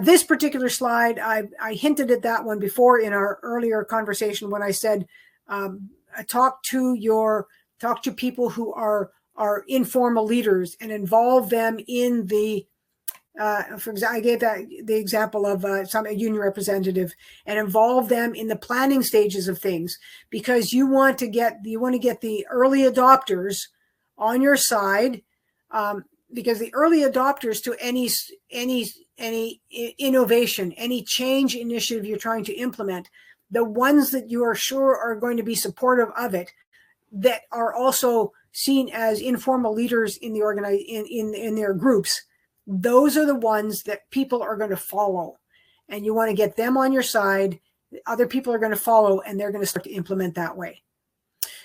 This particular slide, I hinted at that one before in our earlier conversation when I said, talk to people who are informal leaders and involve them in the. For example, I gave the example of a union representative, and involve them in the planning stages of things, because you want to get the early adopters on your side, because the early adopters to any innovation, any change initiative you're trying to implement, the ones that you are sure are going to be supportive of it, that are also seen as informal leaders in the in their groups. Those are the ones that people are going to follow, and you want to get them on your side. Other people are going to follow, and they're going to start to implement that way.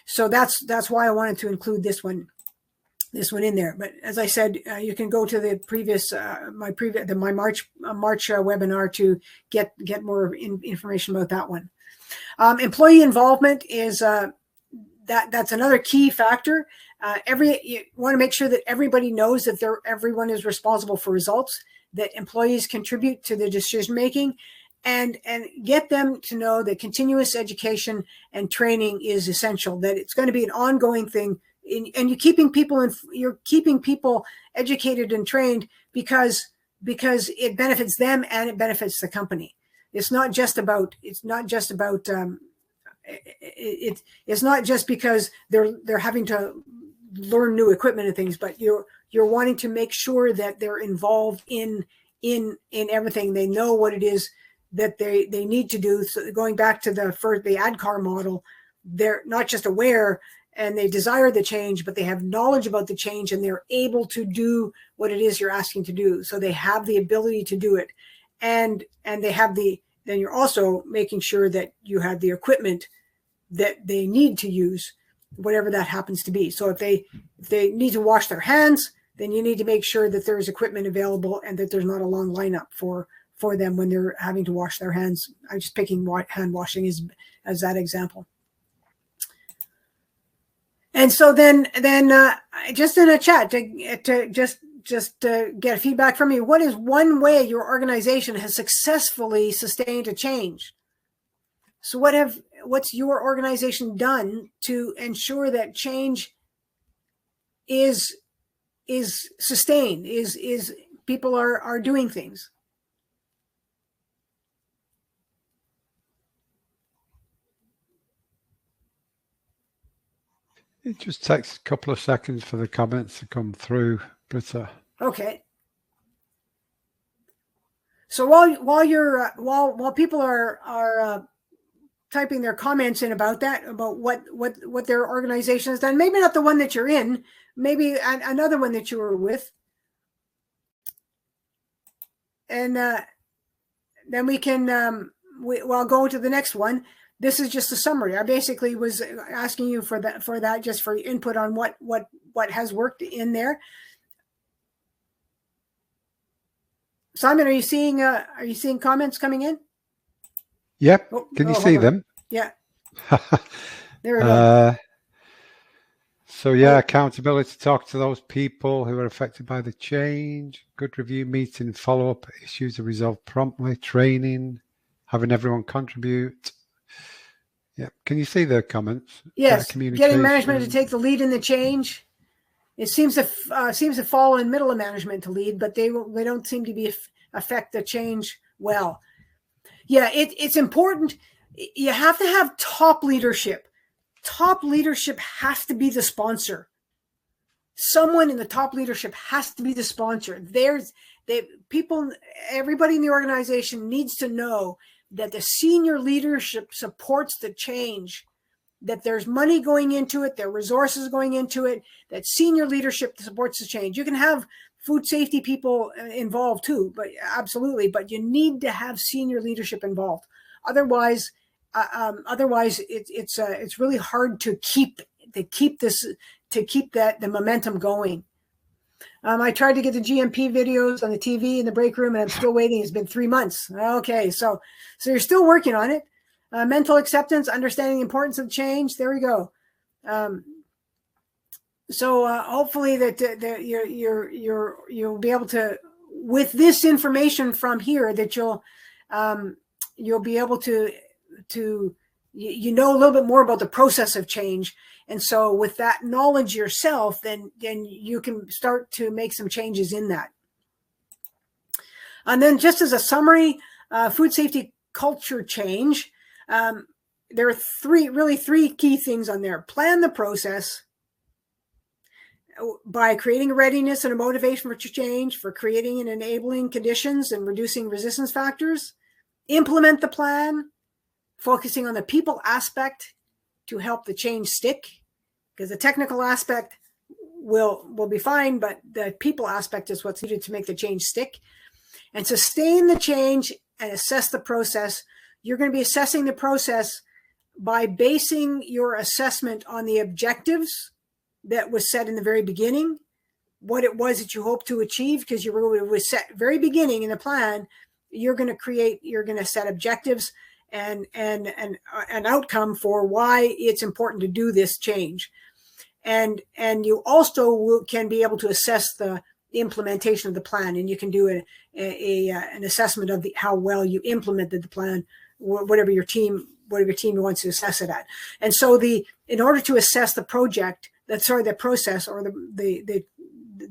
So that's why I wanted to include this one in there. But as I said, you can go to the previous my March webinar to get more information about that one. Employee involvement is that's another key factor. You want to make sure that everybody knows that everyone is responsible for results, that employees contribute to the decision making, and get them to know that continuous education and training is essential, that it's going to be an ongoing thing, and you're keeping people educated and trained because it benefits them and it benefits the company. It's not just because they're having to learn new equipment and things, but you're wanting to make sure that they're involved in everything. They know what it is that they need to do. So going back to the ADKAR model, they're not just aware and they desire the change, but they have knowledge about the change, and they're able to do what it is you're asking to do. So they have the ability to do it, and they have then you're also making sure that you have the equipment that they need to use, whatever that happens to be. So if they need to wash their hands, then you need to make sure that there's equipment available and that there's not a long lineup for them when they're having to wash their hands. I'm just picking hand washing as that example. And so then just in a chat to get feedback from you, what is one way your organization has successfully sustained a change? So what's your organization done to ensure that change is sustained, is people are doing things? It just takes a couple of seconds for the comments to come through, Britta. Okay. So while people are typing their comments in about that, about what their organization has done, maybe not the one that you're in, maybe another one that you were with. then we can I'll go to the next one. This is just a summary. I basically was asking you for that just for input on what has worked in there. Simon, are you seeing comments coming in? Yep. Can you see them? Yeah. There we go. So yeah, accountability, talk to those people who are affected by the change, good review meeting, follow-up, issues are resolved promptly, training, having everyone contribute. Yeah, can you see the comments? Yes, getting management to take the lead in the change. It seems to fall in middle of management to lead, but they don't seem to affect the change well. Yeah, it's important. You have to have top leadership. Top leadership has to be the sponsor. Someone in the top leadership has to be the sponsor. Everybody in the organization needs to know that the senior leadership supports the change, that there's money going into it, there are resources going into it, that senior leadership supports the change. You can have food safety people involved too, but absolutely, but you need to have senior leadership involved. Otherwise, it's really hard to keep the momentum going. I tried to get the GMP videos on the TV in the break room, and I'm still waiting. It's been 3 months. Okay, so you're still working on it. Mental acceptance, understanding the importance of change. There we go. So hopefully that you'll be able to, with this information from here, that you'll be able to know a little bit more about the process of change. And so with that knowledge yourself, then you can start to make some changes in that. And then just as a summary, food safety culture change, there are three key things on there. Plan the process by creating a readiness and a motivation for change, for creating and enabling conditions and reducing resistance factors. Implement the plan, focusing on the people aspect to help the change stick, because the technical aspect will be fine, but the people aspect is what's needed to make the change stick. And sustain the change and assess the process. You're going to be assessing the process by basing your assessment on the objectives that was set in the very beginning, what it was that you hope to achieve, because it was set very beginning in the plan. You're going to set objectives and an outcome for why it's important to do this change. And you also can be able to assess the implementation of the plan, and you can do an assessment of how well you implemented the plan, whatever your team wants to assess it at. And so in order to assess the process or the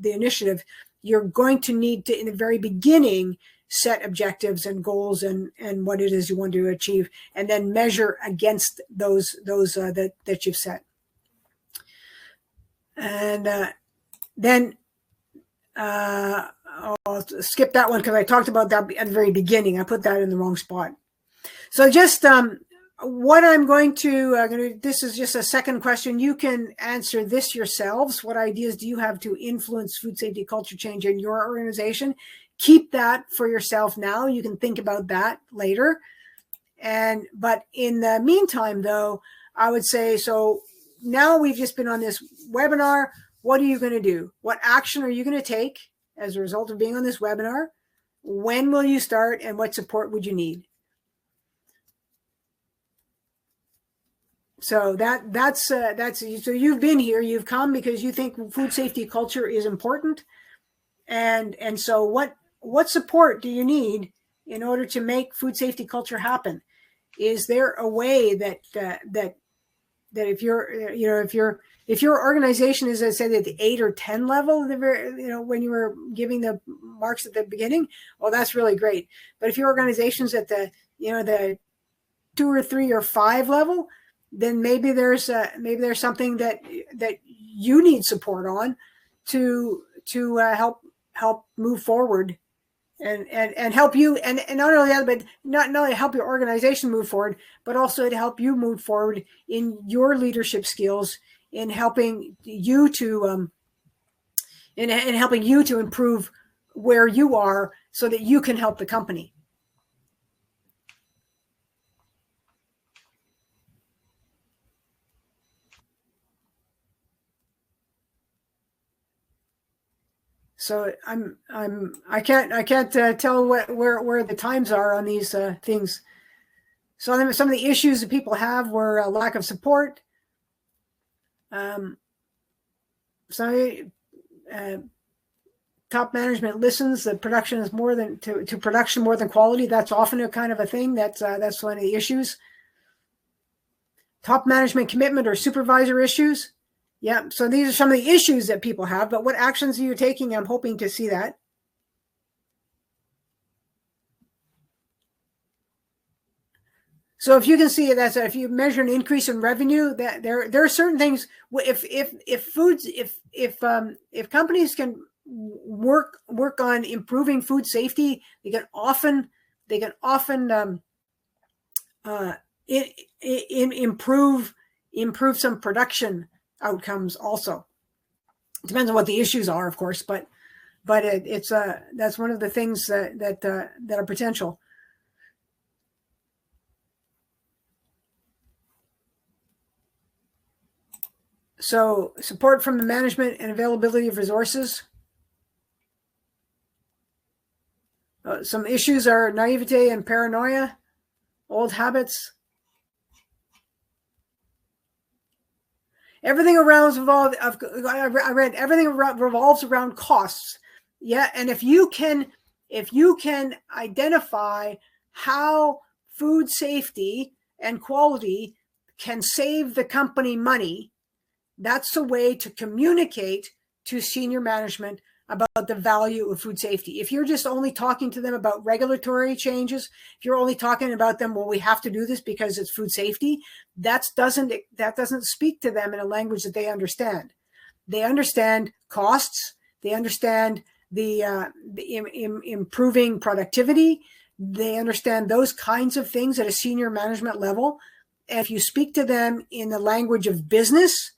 initiative, you're going to need to, in the very beginning, set objectives and goals and what it is you want to achieve, and then measure against those that you've set. And then I'll skip that one because I talked about that at the very beginning. I put that in the wrong spot. So just what I'm going to this is just a second question. You can answer this yourselves. What ideas do you have to influence food safety culture change in your organization? Keep that for yourself now. You can think about that later. But in the meantime, though, I would say, so now we've just been on this webinar. What are you going to do? What action are you going to take as a result of being on this webinar? When will you start, and what support would you need? So that's so you've been here, you've come because you think food safety culture is important, and so what support do you need in order to make food safety culture happen? Is there a way that if your organization is, as I said, at the 8 or 10 level, when you were giving the marks at the beginning, well, that's really great. But if your organization's at the 2 or 3 or 5 level, then maybe there's something that you need support on to help move forward and help you, and not only that, but not only help your organization move forward, but also to help you move forward in your leadership skills, in helping you to improve where you are so that you can help the company. So I can't tell where the times are on these things. So some of the issues that people have were a lack of support. Top management listens. The production is more than to production more than quality. That's often a kind of a thing. That's one of the issues. Top management commitment or supervisor issues. Yeah. So these are some of the issues that people have. But what actions are you taking? I'm hoping to see that. So if you can see that, if you measure an increase in revenue, that there are certain things. If companies can work on improving food safety, they can often improve some production outcomes. Also, it depends on what the issues are, of course, but it's that's one of the things that are potential. So support from the management and availability of resources. Some issues are naivete and paranoia, old habits. Everything revolves around costs. Yeah, and if you can identify how food safety and quality can save the company money, that's a way to communicate to senior management about the value of food safety. If you're just only talking to them about regulatory changes, if you're only talking about them, well, we have to do this because it's food safety, that doesn't speak to them in a language that they understand. They understand costs. They understand the improving productivity. They understand those kinds of things at a senior management level. And if you speak to them in the language of business,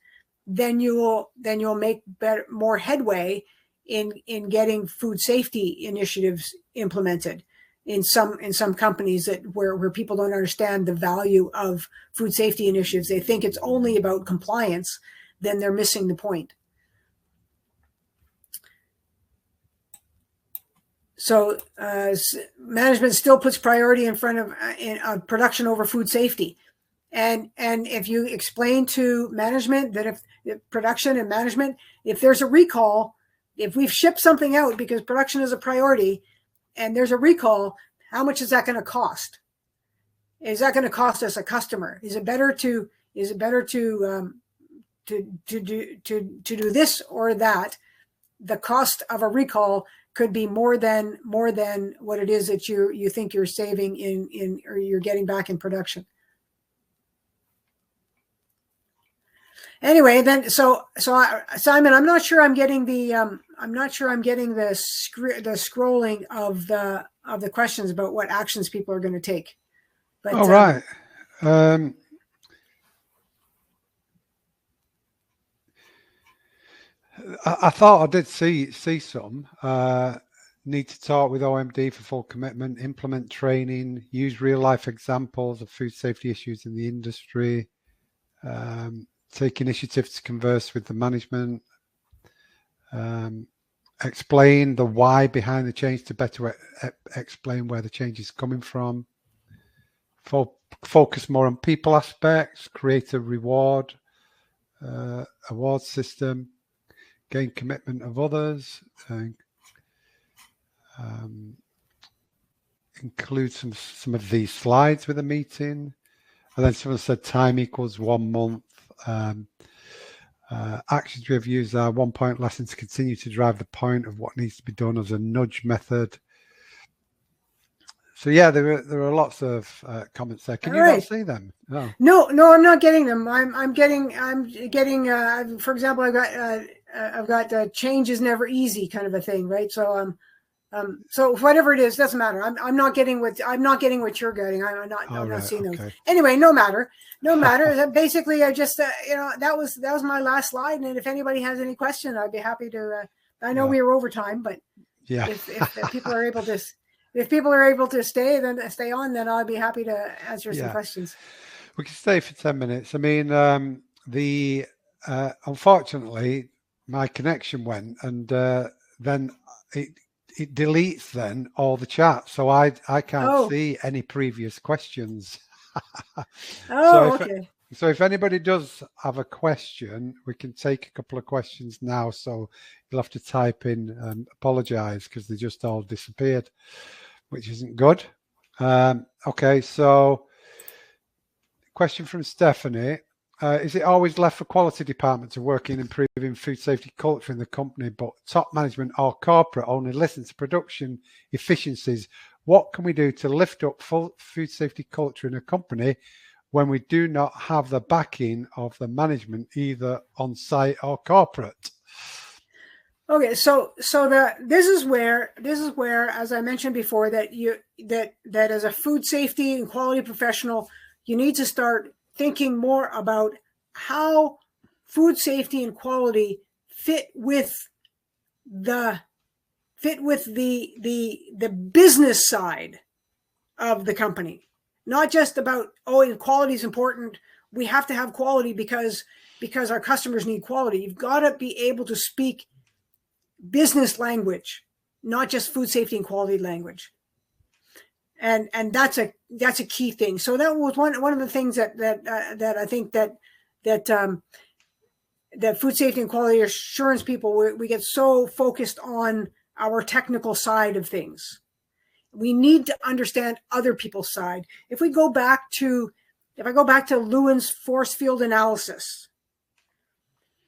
then you'll make more headway in getting food safety initiatives implemented in some companies where people don't understand the value of food safety initiatives. They think it's only about compliance, then they're missing the point. So management still puts priority in front of production over food safety. And if you explain to management that if production and management, if there's a recall, if we've shipped something out because production is a priority and there's a recall, how much is that going to cost? Is that going to cost us a customer? Is it better to do this or that? The cost of a recall could be more than what it is that you think you're saving in or you're getting back in production. Anyway, then Simon, I'm not sure I'm getting the scrolling of the questions about what actions people are going to take. But, all right. I thought I did see some. Need to talk with OMD for full commitment, implement training, use real life examples of food safety issues in the industry, take initiative to converse with the management, explain the why behind the change to better explain where the change is coming from, focus more on people aspects, create a award system, gain commitment of others, include some of these slides with a meeting. And then someone said time equals 1 month. Actions reviews are 1 point lesson to continue to drive the point of what needs to be done as a nudge method. So yeah, there are lots of comments there. Can you not see them? No, I'm not getting them. I'm getting. For example, I've got change is never easy kind of a thing, right? So so whatever it is, doesn't matter. I'm not getting what you're getting. I'm not seeing those. Anyway, no matter. Basically, I just that was my last slide. And if anybody has any question, I'd be happy to. I know we were over time, but Yeah. If people are able to, if people are able to stay on, then I'll be happy to answer some questions. We can stay for 10 minutes. I mean, unfortunately, my connection went, and then it deletes then all the chat, so I can't see any previous questions. Okay. So if anybody does have a question, we can take a couple of questions now. So you'll have to type in and apologise because they just all disappeared, which isn't good. Okay, so question from Stephanie. Is it always left for quality department to work in improving food safety culture in the company, but top management or corporate only listen to production efficiencies? What can we do to lift up full food safety culture in a company when we do not have the backing of the management, either on site or corporate? Okay, so this is where, as I mentioned before, that as a food safety and quality professional, you need to start thinking more about how food safety and quality fit with the business side of the company. Not just about, quality is important. We have to have quality because our customers need quality. You've got to be able to speak business language, not just food safety and quality language. And that's a key thing. So that was one of the things that I think that food safety and quality assurance people, we get so focused on our technical side of things. We need to understand other people's side. If I go back to Lewin's force field analysis,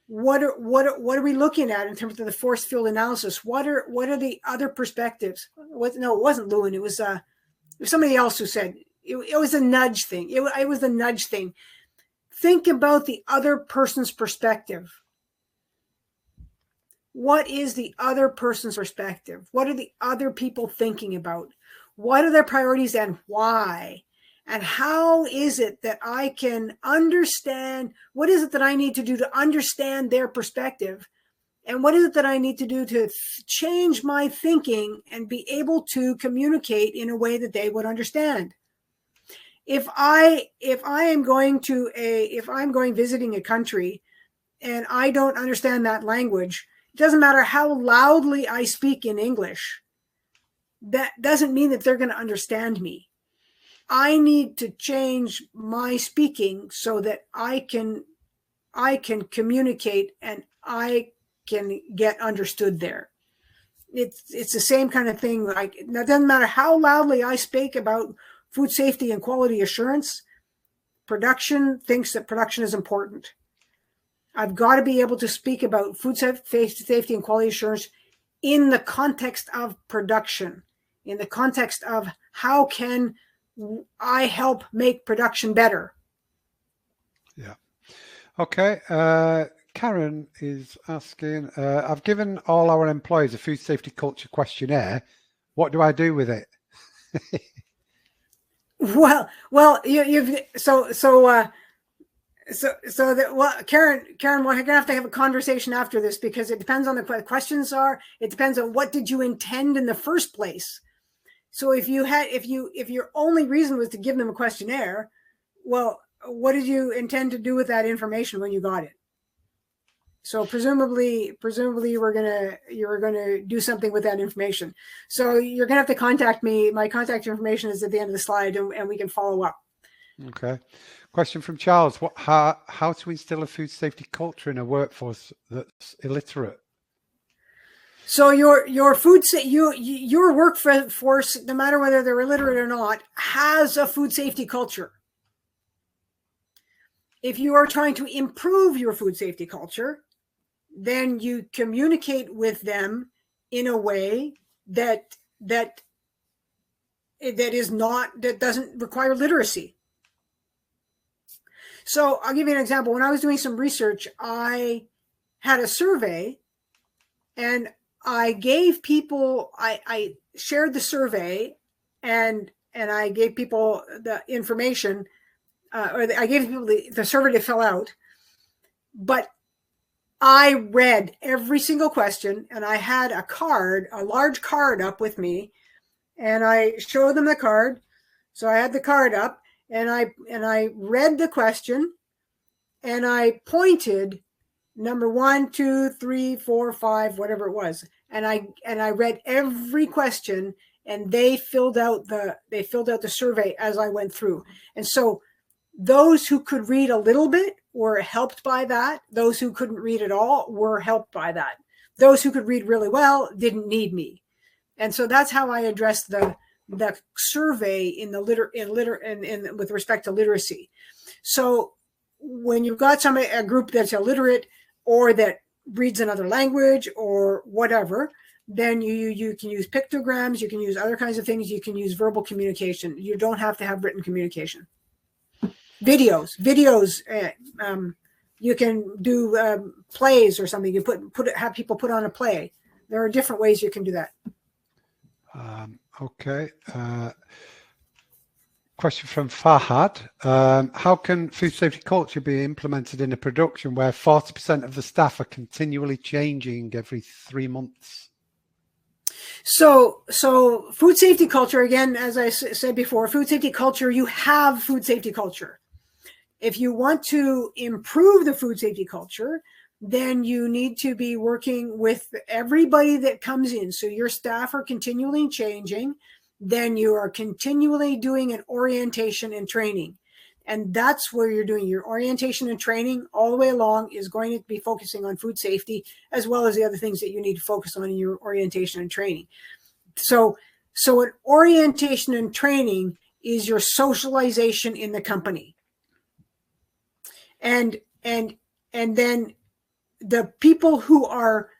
what are we looking at in terms of the force field analysis? What are the other perspectives? No, it wasn't Lewin. It was somebody else who said it was a nudge thing. It was the nudge thing. Think about the other person's perspective. What is the other person's perspective? What are the other people thinking about? What are their priorities and why? And how is it that I can understand? What is it that I need to do to understand their perspective? And what is it that I need to do to change my thinking and be able to communicate in a way that they would understand? If I'm going visiting a country and I don't understand that language, it doesn't matter how loudly I speak in English. That doesn't mean that they're going to understand me. I need to change my speaking so that I can communicate and I can get understood there. It's the same kind of thing. Like, it doesn't matter how loudly I speak about food safety and quality assurance. Production thinks that production is important. I've got to be able to speak about food safety and quality assurance in the context of production, in the context of how can I help make production better. Yeah. Okay. Karen is asking, I've given all our employees a food safety culture questionnaire. What do I do with it? Well, Karen, we're gonna have to have a conversation after this because it depends on the questions are. It depends on what did you intend in the first place. So if your only reason was to give them a questionnaire, well, what did you intend to do with that information when you got it? So presumably you were gonna do something with that information. So you're gonna have to contact me. My contact information is at the end of the slide, and we can follow up. Okay. Question from Charles: how to instill a food safety culture in a workforce that's illiterate? So your workforce, no matter whether they're illiterate or not, has a food safety culture. If you are trying to improve your food safety culture, then you communicate with them in a way that doesn't require literacy. So I'll give you an example. When I was doing some research, I had a survey, and I gave people, I shared the survey, and I gave people the information, I gave people the survey to fill out. But I read every single question, and I had a large card up with me, and I showed them the card. So I had the card up, and I read the question, and I pointed number 1, 2, 3, 4, 5, whatever it was, and I read every question, and they filled out the survey as I went through. And so those who could read a little bit were helped by that. Those who couldn't read at all were helped by that. Those who could read really well didn't need me. And so that's how I addressed the survey in with respect to literacy. So when you've got a group that's illiterate or that reads another language or whatever, then you can use pictograms, you can use other kinds of things, you can use verbal communication. You don't have to have written communication. Videos. You can do plays or something. You have people put on a play. There are different ways you can do that. Okay. Question from Fahad. How can food safety culture be implemented in a production where 40% of the staff are continually changing every 3 months? So food safety culture, again, as I said before, food safety culture, you have food safety culture. If you want to improve the food safety culture, then you need to be working with everybody that comes in. So your staff are continually changing. Then you are continually doing an orientation and training. And that's where you're doing your orientation and training all the way along is going to be focusing on food safety, as well as the other things that you need to focus on in your orientation and training. So an orientation and training is your socialization in the company. And then the people who are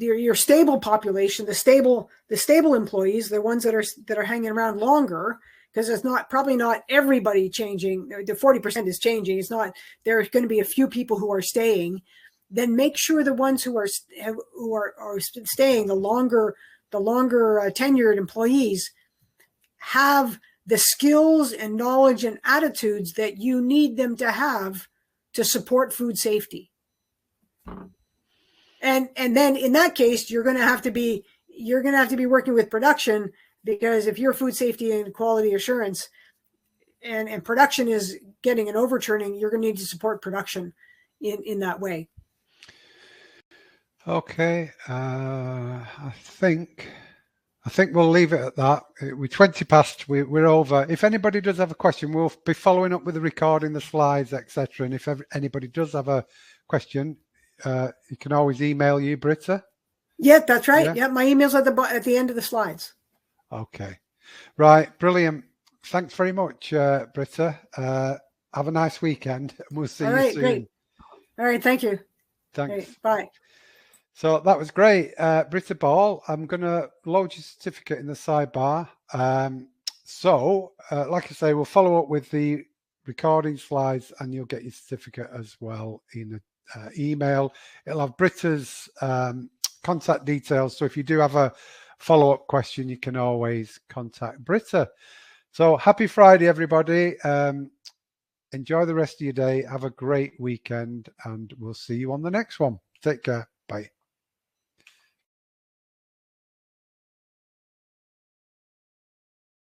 your stable population, the stable employees, the ones that are hanging around longer, because it's probably not everybody changing. The 40% is changing. It's not. There's going to be a few people who are staying. Then make sure the ones who are staying, the longer tenured employees, have the skills and knowledge and attitudes that you need them to have to support food safety. And then in that case, you're going to have to be working with production, because if you're food safety and quality assurance and production is getting an overturning, you're going to need to support production in that way. Okay. I think we'll leave it at that. We're 20 past. We're over. If anybody does have a question, we'll be following up with the recording, the slides, etc. And if anybody does have a question, you can always email you, Britta. Yeah, that's right. Yeah, my email's at the end of the slides. Okay. Right. Brilliant. Thanks very much, Britta. Have a nice weekend. We'll see you soon. Great. All right. Thank you. Thanks. Great, bye. So that was great. Britta Ball, I'm going to load your certificate in the sidebar. Like I say, we'll follow up with the recording slides and you'll get your certificate as well in an email. It'll have Britta's contact details. So if you do have a follow-up question, you can always contact Britta. So happy Friday, everybody. Enjoy the rest of your day. Have a great weekend and we'll see you on the next one. Take care. Bye.